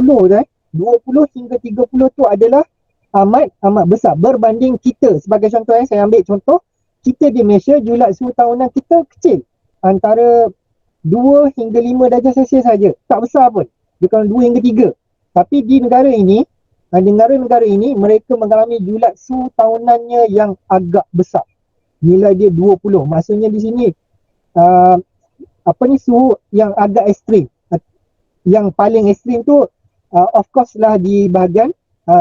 hingga 30 tu adalah amat besar berbanding kita. Sebagai contoh saya ambil contoh, kita di Malaysia julat suhu tahunan kita kecil. Antara 2 hingga 5 darjah Celsius saja. Tak besar pun. Bukan 2 hingga 3. Tapi di negara ini mereka mengalami julat suhu tahunannya yang agak besar. Nilai dia 20. Maksudnya di sini suhu yang agak ekstrim. Yang paling ekstrim tu of course lah di bahagian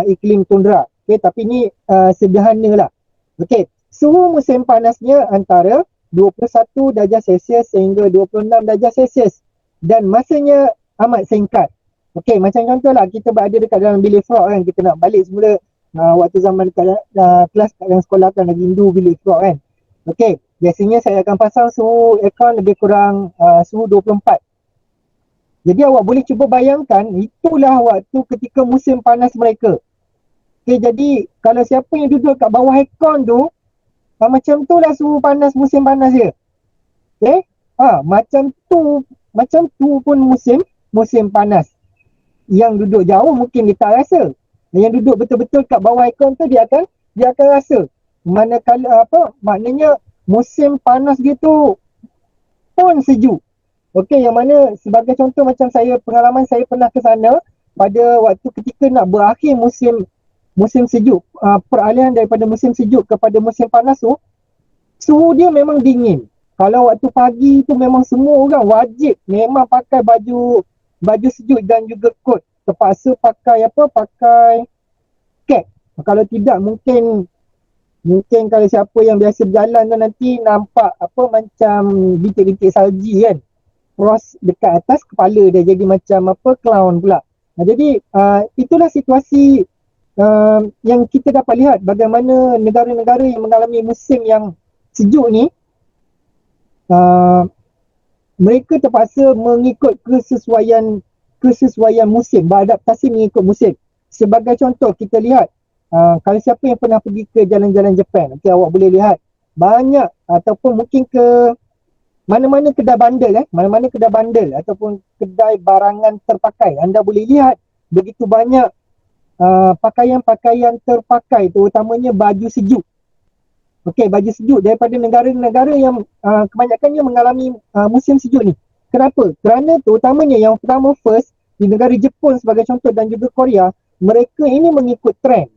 iklim tundra. Okay, tapi ni sederhana lah. Okay, suhu musim panasnya antara 21 darjah Celsius sehingga 26 darjah Celsius. Dan masanya amat singkat. Okey, macam contoh lah kita berada dekat dalam bilik frog kan. Kita nak balik semula waktu zaman dekat kelas kat dalam sekolah kan lagi rindu bilik frog kan. Okey, biasanya saya akan pasang suhu aircon lebih kurang suhu 24. Jadi awak boleh cuba bayangkan itulah waktu ketika musim panas mereka. Okey, jadi kalau siapa yang duduk kat bawah aircon tu macam tu lah suhu panas musim panas dia. Okey, macam tu pun musim panas. Yang duduk jauh mungkin dia tak rasa. Yang duduk betul-betul kat bawah aircon tu dia akan rasa. Manakala maknanya musim panas dia tu pun sejuk. Okey, yang mana sebagai contoh macam pengalaman saya pernah ke sana pada waktu ketika nak berakhir musim sejuk, peralihan daripada musim sejuk kepada musim panas tu, suhu dia memang dingin. Kalau waktu pagi tu memang semua orang wajib memang pakai baju sejuk dan juga kot. Terpaksa pakai apa? Pakai cap. Kalau tidak mungkin kalau siapa yang biasa berjalan tu nanti nampak apa macam bintik-bintik salji kan. Cross dekat atas kepala dia jadi macam apa clown pula. Jadi itulah situasi yang kita dapat lihat bagaimana negara-negara yang mengalami musim yang sejuk ni mereka terpaksa mengikut kesesuaian musim, beradaptasi mengikut musim. Sebagai contoh kita lihat kalau siapa yang pernah pergi ke jalan-jalan Jepun, okay, awak boleh lihat banyak ataupun mungkin ke mana-mana kedai bandel ataupun kedai barangan terpakai, anda boleh lihat begitu banyak pakaian-pakaian terpakai, terutamanya baju sejuk. Okey, baju sejuk daripada negara-negara yang kebanyakannya mengalami musim sejuk ni. Kenapa? Kerana terutamanya yang pertama first, di negara Jepun sebagai contoh dan juga Korea, mereka ini mengikut trend.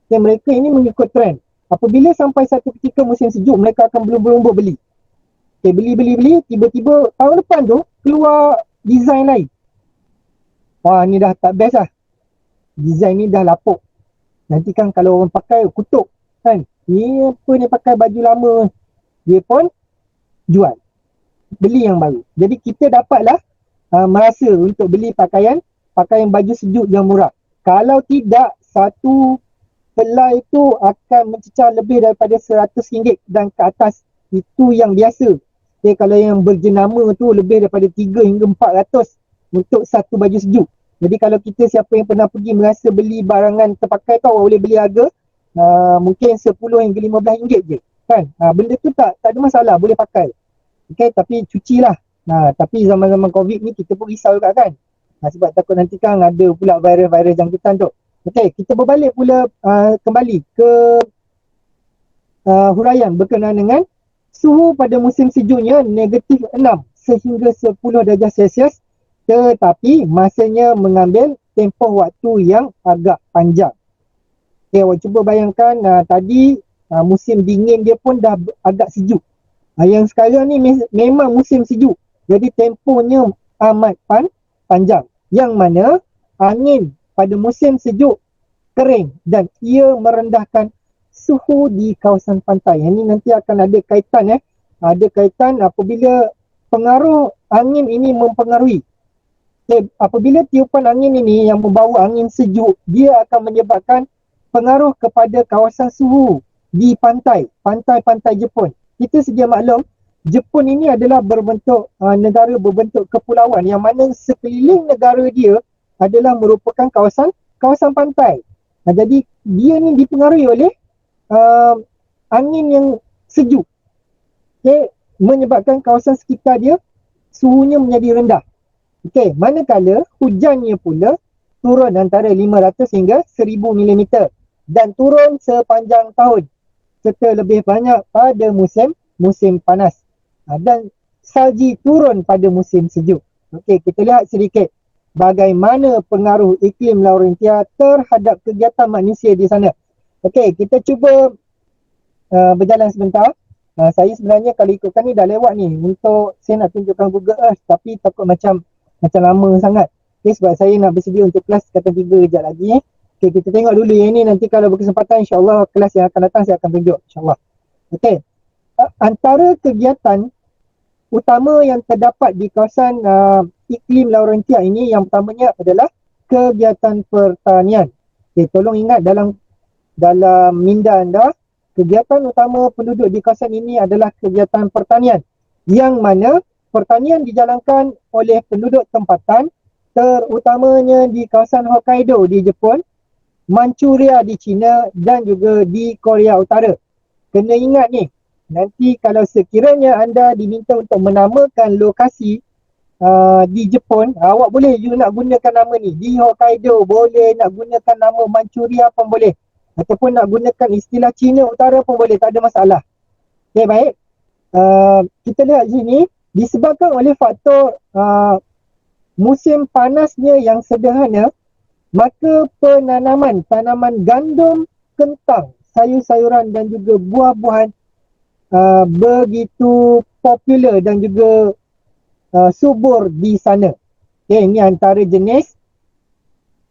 Okay, mereka ini mengikut trend. Apabila sampai satu ketika musim sejuk, mereka akan berlumba-lumba beli. Okay, beli, tiba-tiba tahun depan tu keluar design lain. Wah, ni dah tak best lah. Design ni dah lapuk. Nanti kan kalau orang pakai kutuk kan. Ni apa ni pakai baju lama. Dia pun jual. Beli yang baru. Jadi kita dapatlah merasa untuk beli pakaian baju sejuk yang murah. Kalau tidak, satu helai itu akan mencecah lebih daripada RM100 dan ke atas. Itu yang biasa. Okay, kalau yang berjenama tu lebih daripada 3 hingga 400 untuk satu baju sejuk. Jadi kalau kita siapa yang pernah pergi merasa beli barangan terpakai tu, awak boleh beli harga mungkin 10 hingga RM15 je kan. Benda tu tak ada masalah, boleh pakai. Okay, tapi cucilah. Tapi zaman-zaman COVID ni kita pun risau juga kan. Sebab takut nanti kan ada pula virus-virus jangkitan tu. Okay, kita berbalik pula kembali ke huraian berkenaan dengan suhu pada musim sejuknya -6 sehingga 10 darjah Celsius, tetapi masanya mengambil tempoh waktu yang agak panjang. Okay, awak cuba bayangkan tadi musim dingin dia pun dah agak sejuk. Yang sekarang ni memang musim sejuk. Jadi tempohnya amat panjang. Yang mana angin pada musim sejuk kering dan ia merendahkan suhu di kawasan pantai. Yang ini nanti akan ada kaitan Ada kaitan apabila pengaruh angin ini mempengaruhi. Okay, apabila tiupan angin ini yang membawa angin sejuk, dia akan menyebabkan pengaruh kepada kawasan suhu di pantai-pantai Jepun. Kita sedia maklum, Jepun ini adalah negara berbentuk kepulauan yang mana sekeliling negara dia adalah merupakan kawasan pantai. Jadi dia ni dipengaruhi oleh angin yang sejuk. Okay, menyebabkan kawasan sekitar dia suhunya menjadi rendah. Okay, manakala hujannya pula turun antara 500 hingga 1000 mm dan turun sepanjang tahun serta lebih banyak pada musim panas dan salji turun pada musim sejuk. Okey, kita lihat sedikit bagaimana pengaruh iklim Laurentia terhadap kegiatan manusia di sana. Okey, kita cuba berjalan sebentar. Saya sebenarnya kalau ikutkan ni dah lewat ni untuk saya nak tunjukkan Google Earth, tapi takut macam lama sangat. Okay, sebab saya nak bersedia untuk kelas kata 3 kejap lagi. Okay, kita tengok dulu yang ni, nanti kalau berkesempatan insyaAllah kelas yang akan datang saya akan tunjuk insyaAllah. Okay, antara kegiatan utama yang terdapat di kawasan iklim Laurentia ini, yang pertamanya adalah kegiatan pertanian. Okay, tolong ingat dalam minda anda, kegiatan utama penduduk di kawasan ini adalah kegiatan pertanian, yang mana pertanian dijalankan oleh penduduk tempatan, terutamanya di kawasan Hokkaido di Jepun, Manchuria di China dan juga di Korea Utara. Kena ingat ni, nanti kalau sekiranya anda diminta untuk menamakan lokasi di Jepun, awak boleh nak gunakan nama ni. Di Hokkaido boleh, nak gunakan nama Manchuria pun boleh, ataupun nak gunakan istilah China Utara pun boleh, tak ada masalah. Okay, baik. Kita lihat sini, disebabkan oleh faktor musim panasnya yang sederhana, maka tanaman gandum, kentang, sayur-sayuran dan juga buah-buahan begitu popular dan juga subur di sana. Okay, ini antara jenis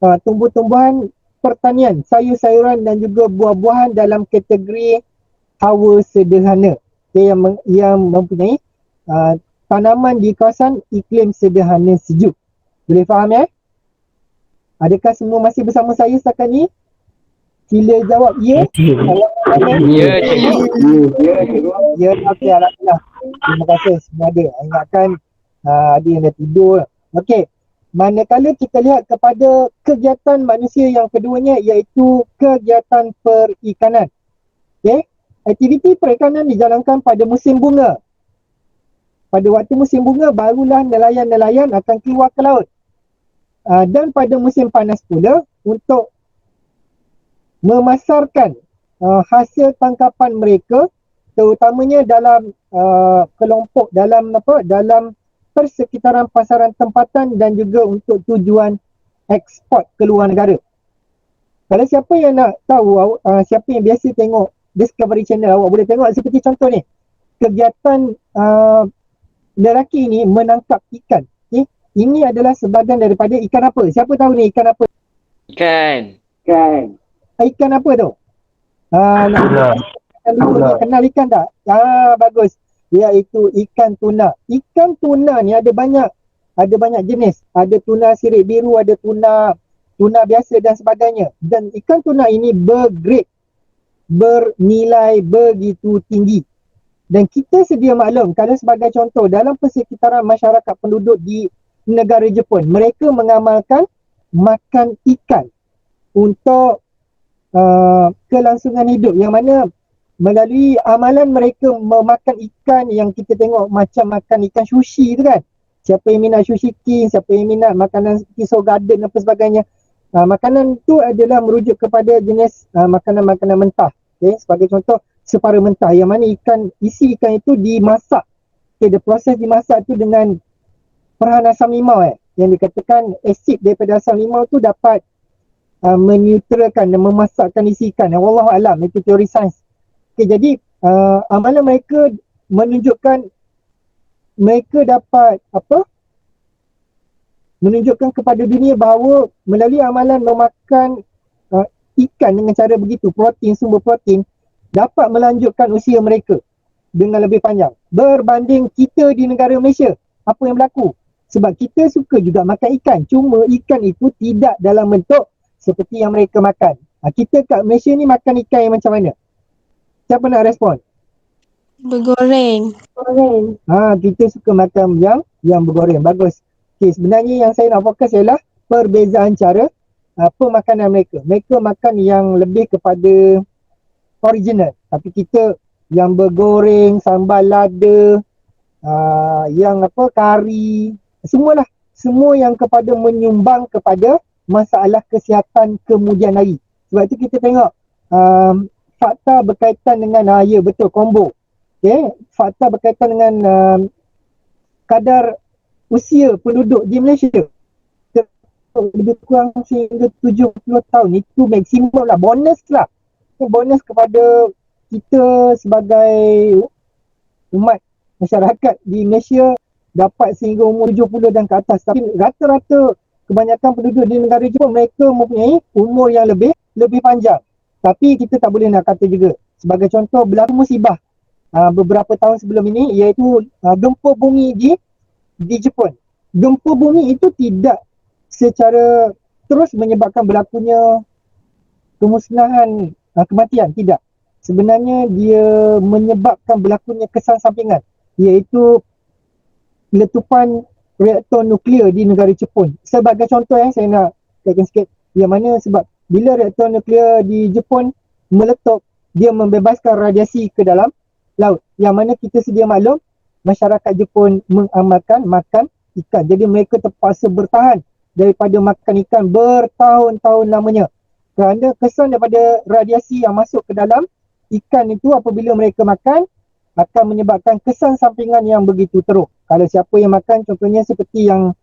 tumbuh-tumbuhan pertanian, sayur-sayuran dan juga buah-buahan dalam kategori hawa sederhana. Okay, yang mempunyai tanaman di kawasan iklim sederhana sejuk. Boleh faham ya? Adakah semua masih bersama saya setakat ni? Sila jawab ya. Ya, cikgu. Ya, okey, alhamdulillah. Terima kasih semua ada. Ingatkan ada yang dah tidur. Okey. Manakala kita lihat kepada kegiatan manusia yang keduanya iaitu kegiatan perikanan. Okey. Aktiviti perikanan dijalankan pada musim bunga. Pada waktu musim bunga barulah nelayan-nelayan akan keluar ke laut. Dan pada musim panas pula untuk memasarkan hasil tangkapan mereka terutamanya dalam kelompok dalam persekitaran pasaran tempatan dan juga untuk tujuan ekspor ke luar negara. Kalau siapa yang nak tahu, siapa yang biasa tengok Discovery Channel, awak boleh tengok seperti contoh ni. Kegiatan lelaki ini menangkap ikan. Okay? Ini adalah sebahagian daripada ikan apa? Siapa tahu ni ikan apa? Ikan. Ikan apa tu? Kenal ikan tak? Bagus. Iaitu ikan tuna. Ikan tuna ni ada banyak jenis. Ada tuna sirip biru, ada tuna biasa dan sebagainya. Dan ikan tuna ini bergrade, bernilai begitu tinggi. Dan kita sedia maklum, kalau sebagai contoh, dalam persekitaran masyarakat penduduk di negara Jepun, mereka mengamalkan makan ikan untuk kelangsungan hidup, yang mana melalui amalan mereka memakan ikan yang kita tengok macam makan ikan sushi tu kan. Siapa yang minat sushi king, siapa yang minat makanan seperti Seoul Garden apa sebagainya. Makanan tu adalah merujuk kepada jenis makanan-makanan mentah. Okay? Sebagai contoh, separa mentah yang mana isi ikan itu dimasak. Okay, the proses dimasak tu dengan perahan asam limau yang dikatakan asid daripada asam limau tu dapat menetralkan dan memasakkan isi ikan. Wallahu alam, itu teori sains. Okay, jadi amalan mereka menunjukkan mereka dapat menunjukkan kepada dunia bahawa melalui amalan memakan ikan dengan cara begitu, sumber protein dapat melanjutkan usia mereka dengan lebih panjang berbanding kita di negara Malaysia. Apa yang berlaku? Sebab kita suka juga makan ikan, cuma ikan itu tidak dalam bentuk seperti yang mereka makan. Kita kat Malaysia ni makan ikan yang macam mana? Siapa nak respon? Bergoreng. Kita suka makan yang bergoreng. Bagus. Okay, sebenarnya yang saya nak fokus ialah perbezaan cara pemakanan mereka. Mereka makan yang lebih kepada original. Tapi kita yang bergoreng, sambal lada, yang kari, semualah. Semua yang kepada menyumbang kepada masalah kesihatan kemudian hari. Sebab itu kita tengok fakta berkaitan dengan betul, combo. Okay? Fakta berkaitan dengan kadar usia penduduk di Malaysia lebih kurang sehingga 70 tahun. Itu maksimum lah, bonus lah. Bonus kepada kita sebagai umat masyarakat di Malaysia dapat sehingga umur 70 dan ke atas. Tapi rata-rata kebanyakan penduduk di negara Jepun mereka mempunyai umur yang lebih panjang. Tapi kita tak boleh nak kata juga. Sebagai contoh, berlaku musibah beberapa tahun sebelum ini, iaitu gempa bumi di Jepun. Gempa bumi itu tidak secara terus menyebabkan berlakunya kemusnahan, kematian. Tidak. Sebenarnya dia menyebabkan berlakunya kesan sampingan, iaitu letupan reaktor nuklear di negara Jepun. Sebagai contoh saya nak katakan sikit, yang mana sebab bila reaktor nuklear di Jepun meletup, dia membebaskan radiasi ke dalam laut. Yang mana kita sedia maklum, masyarakat Jepun mengamalkan makan ikan. Jadi mereka terpaksa bertahan daripada makan ikan bertahun-tahun lamanya. Kerana kesan daripada radiasi yang masuk ke dalam ikan itu apabila mereka makan akan menyebabkan kesan sampingan yang begitu teruk. Kalau siapa yang makan, contohnya seperti yang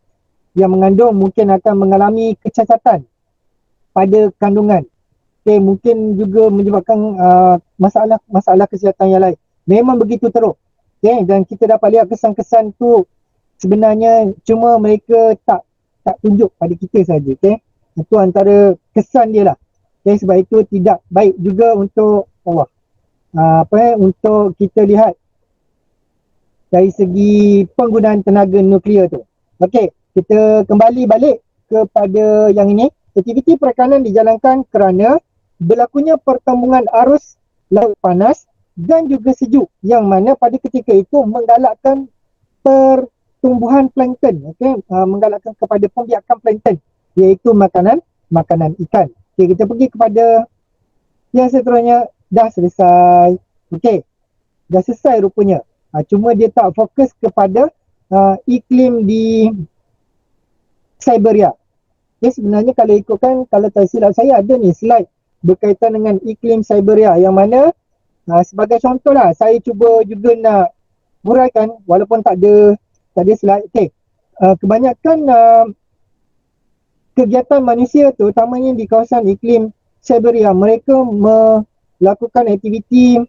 mengandung, mungkin akan mengalami kecacatan pada kandungan. Okay, mungkin juga menyebabkan masalah kesihatan yang lain. memang begitu teruk. Dan kita dapat lihat kesan-kesan tu sebenarnya cuma mereka tak tunjuk pada kita saja. Itu antara kesan dia lah. Sebab itu tidak baik juga untuk Allah. Untuk kita lihat dari segi penggunaan tenaga nuklear tu. Okey, kita kembali balik kepada yang ini. Aktiviti perikanan dijalankan kerana berlakunya pertembungan arus laut panas dan juga sejuk yang mana pada ketika itu menggalakkan pertumbuhan plankton, menggalakkan kepada pembiakan plankton, iaitu makanan ikan. Kita pergi kepada yang seterusnya. Dah selesai. Dah selesai rupanya. Cuma dia tak fokus kepada iklim di Siberia. Sebenarnya kalau ikutkan, kalau tak silap saya ada ni slide berkaitan dengan iklim Siberia yang mana sebagai contoh lah, saya cuba juga nak huraikan walaupun tak ada slide. Kebanyakan kegiatan manusia tu, utamanya di kawasan iklim Siberia, mereka melakukan aktiviti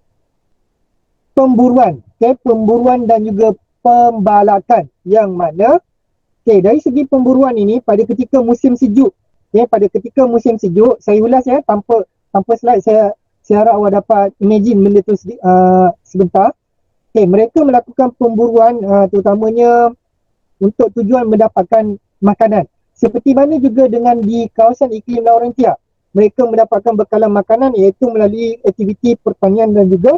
pemburuan, pemburuan dan juga pembalakan yang mana dari segi pemburuan ini pada ketika musim sejuk, pada ketika musim sejuk, saya ulas tanpa slide, saya harap awak dapat imagine benda tu sebentar. Mereka melakukan pemburuan terutamanya untuk tujuan mendapatkan makanan. Seperti mana juga dengan di kawasan iklim Laurentia, mereka mendapatkan bekalan makanan iaitu melalui aktiviti pertanian dan juga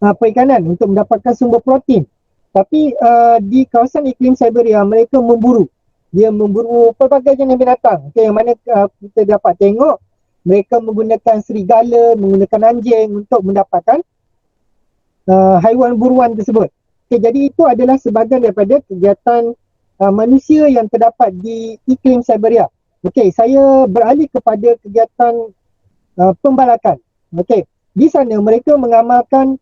perikanan untuk mendapatkan sumber protein. Tapi di kawasan iklim Siberia, mereka memburu. Dia memburu pelbagai jenis binatang. Yang mana kita dapat tengok mereka menggunakan serigala, menggunakan anjing untuk mendapatkan haiwan buruan tersebut. Jadi itu adalah sebahagian daripada kegiatan manusia yang terdapat di iklim Siberia. Saya beralih kepada kegiatan pembalakan. Di sana mereka mengamalkan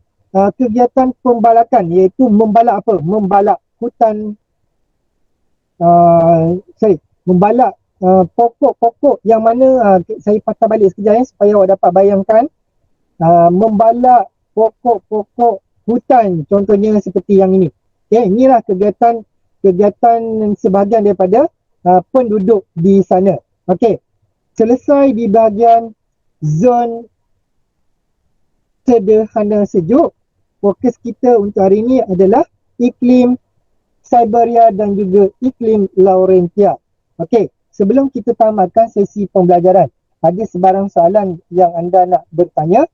kegiatan pembalakan, iaitu membalak apa? Membalak hutan, membalak pokok-pokok yang mana saya patah balik sekejap supaya awak dapat bayangkan. Membalak pokok-pokok hutan contohnya seperti yang ini. Inilah kegiatan sebahagian daripada penduduk di sana. Selesai di bahagian zon sederhana sejuk, fokus kita untuk hari ini adalah iklim Siberia dan juga iklim Laurentia. Sebelum kita tamatkan sesi pembelajaran, ada sebarang soalan yang anda nak bertanya?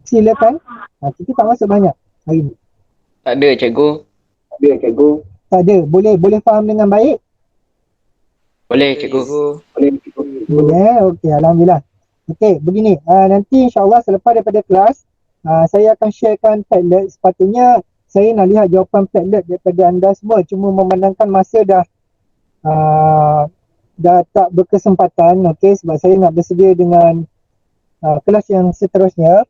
Silakan. Kita tak masuk banyak hari ini. Tak ada, cikgu. Tak ada. Boleh faham dengan baik? Boleh, cikgu. Boleh. Okey, alhamdulillah. Begini. Nanti insya-Allah selepas daripada kelas, saya akan sharekan Padlet. Sepatutnya saya nak lihat jawapan Padlet daripada anda semua. Cuma memandangkan masa dah tak berkesempatan. Sebab saya nak bersedia dengan kelas yang seterusnya.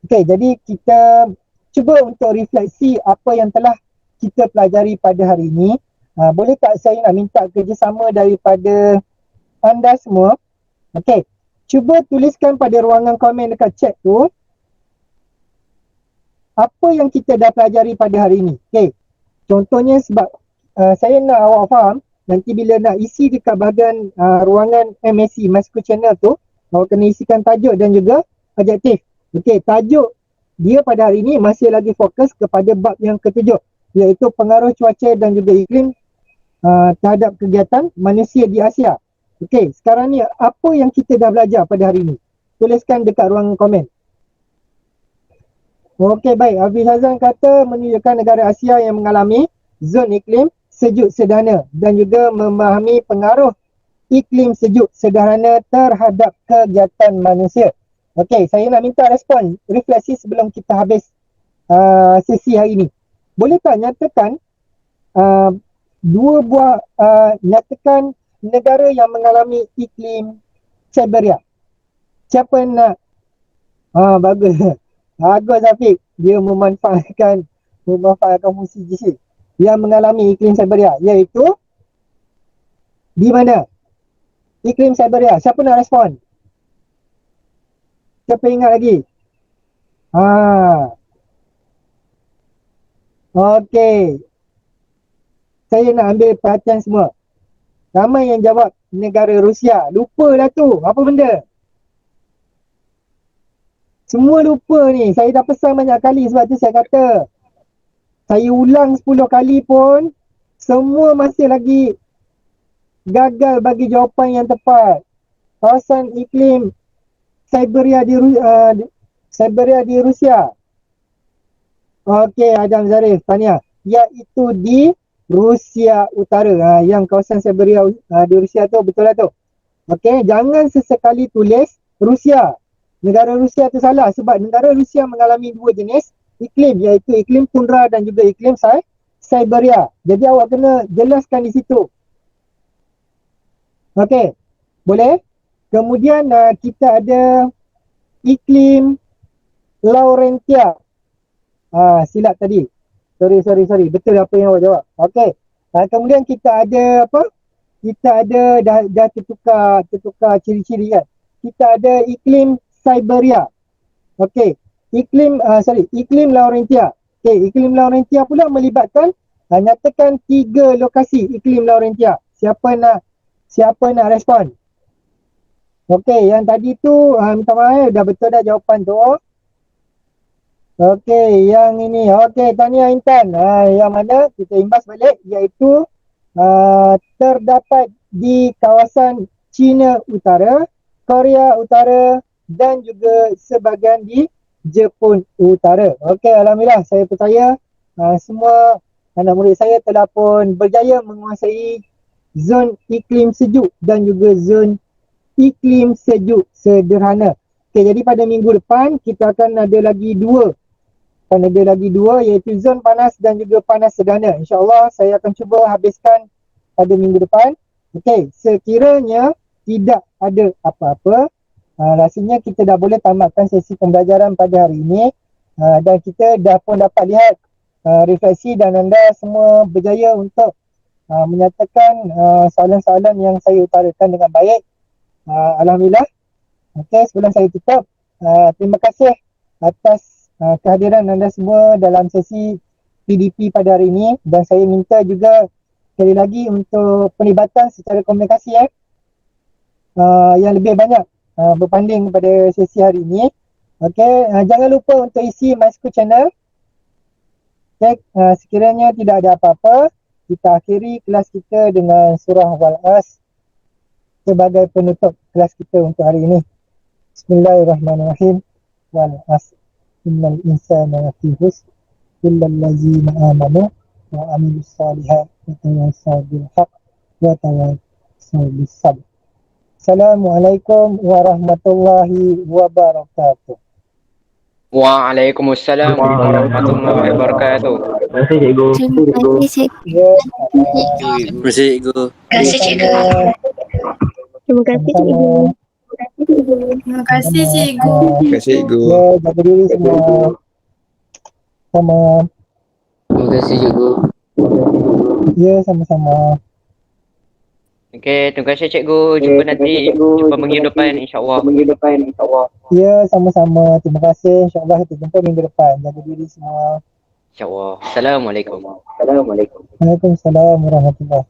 Jadi kita cuba untuk refleksi apa yang telah kita pelajari pada hari ini. Boleh tak saya nak minta kerjasama daripada anda semua? Cuba tuliskan pada ruangan komen dekat chat tu apa yang kita dah pelajari pada hari ini. Contohnya sebab saya nak awak faham, nanti bila nak isi dekat bahagian ruangan MSC, My School Channel tu, awak kena isikan tajuk dan juga adjektif. Tajuk dia pada hari ini masih lagi fokus kepada bab yang ketujuh, iaitu pengaruh cuaca dan juga iklim terhadap kegiatan manusia di Asia. Sekarang ni apa yang kita dah belajar pada hari ini? Tuliskan dekat ruangan komen. Baik. Hafiz Hazan kata menunjukkan negara Asia yang mengalami zon iklim sejuk sederhana dan juga memahami pengaruh iklim sejuk sederhana terhadap kegiatan manusia. Saya nak minta respon, refleksi sebelum kita habis sesi hari ini. Boleh tak nyatakan nyatakan negara yang mengalami iklim Siberia? Siapa nak? Bagus. Bagus Afiq. Dia memanfaatkan fungsi GC yang mengalami iklim Siberia, iaitu di mana? Iklim Siberia. Siapa nak respon? Siapa ingat lagi? Ha. Okey. Saya nak ambil perhatian semua. Ramai yang jawab negara Rusia. Lupalah tu. Apa benda? Semua lupa ni. Saya dah pesan banyak kali sebab tu saya kata. Saya ulang 10 kali pun semua masih lagi gagal bagi jawapan yang tepat. Kawasan iklim Siberia di Rusia. Okey, Adam Zarif, tanya. Iaitu di Rusia Utara. Yang kawasan Siberia di Rusia tu, betul lah tu. Okey, jangan sesekali tulis Rusia. Negara Rusia tu salah sebab negara Rusia mengalami dua jenis iklim, iaitu iklim tundra dan juga iklim Siberia. Jadi awak kena jelaskan di situ. Okey, boleh? Kemudian kita ada iklim Laurentia. Silap tadi. Sorry. Betul apa yang awak jawab. Okey. Kemudian kita ada apa? Kita ada dah tertukar ciri-ciri kan. Kita ada iklim Siberia. Okey. Iklim Laurentia. Okey, iklim Laurentia pula melibatkan nyatakan 3 lokasi iklim Laurentia. Siapa nak respon? Okey, yang tadi tu minta maaf dah betul dah jawapan tu. Okey, yang ini. Okey, tahniah Intan. Yang mana kita imbas balik iaitu terdapat di kawasan China Utara, Korea Utara dan juga sebahagian di Jepun Utara. Okey, alhamdulillah saya percaya semua anak murid saya telah pun berjaya menguasai zon iklim sejuk dan juga zon iklim sejuk sederhana. Okey, jadi pada minggu depan kita akan ada lagi dua. Iaitu zon panas dan juga panas sederhana. InsyaAllah saya akan cuba habiskan pada minggu depan. Okey, sekiranya tidak ada apa-apa, rasanya kita dah boleh tamatkan sesi pembelajaran pada hari ini. Dan kita dah pun dapat lihat refleksi dan anda semua berjaya untuk menyatakan soalan-soalan yang saya utarakan dengan baik. Alhamdulillah. Okey, sebelum saya tutup, terima kasih atas kehadiran anda semua dalam sesi PDP pada hari ini, dan saya minta juga sekali lagi untuk penlibatan secara komunikasi yang lebih banyak berbanding pada sesi hari ini. Okey, jangan lupa untuk isi My School Channel. Okay, sekiranya tidak ada apa-apa, kita akhiri kelas kita dengan surah Wal-As sebagai penutup kelas kita untuk hari ini. Bismillahirrahmanirrahim. Wal-As. Innal insana lafi khusr illa allazina amanu wa amilus salihat wa tawassaw bil haqq wa tawassaw bis sabr. Assalamualaikum warahmatullahi wabarakatuh. Waalaikumsalam warahmatullahi wabarakatuh. Terima kasih cikgu. Terima kasih, cikgu. Ya, Terima kasih cikgu. Terima kasih, cikgu. Terima kasih, cikgu. Terima kasih cikgu. Terima kasih cikgu. Ya, jaga diri semua. Sama. Terima kasih cikgu. Ya, sama-sama. Okey, terima kasih cikgu. Jumpa nanti. Jumpa minggu depan insya-Allah. Ya, sama-sama. Terima kasih. InsyaAllah kita jumpa minggu depan. Jaga diri semua. Insya-Allah. Assalamualaikum. Waalaikumsalam warahmatullahi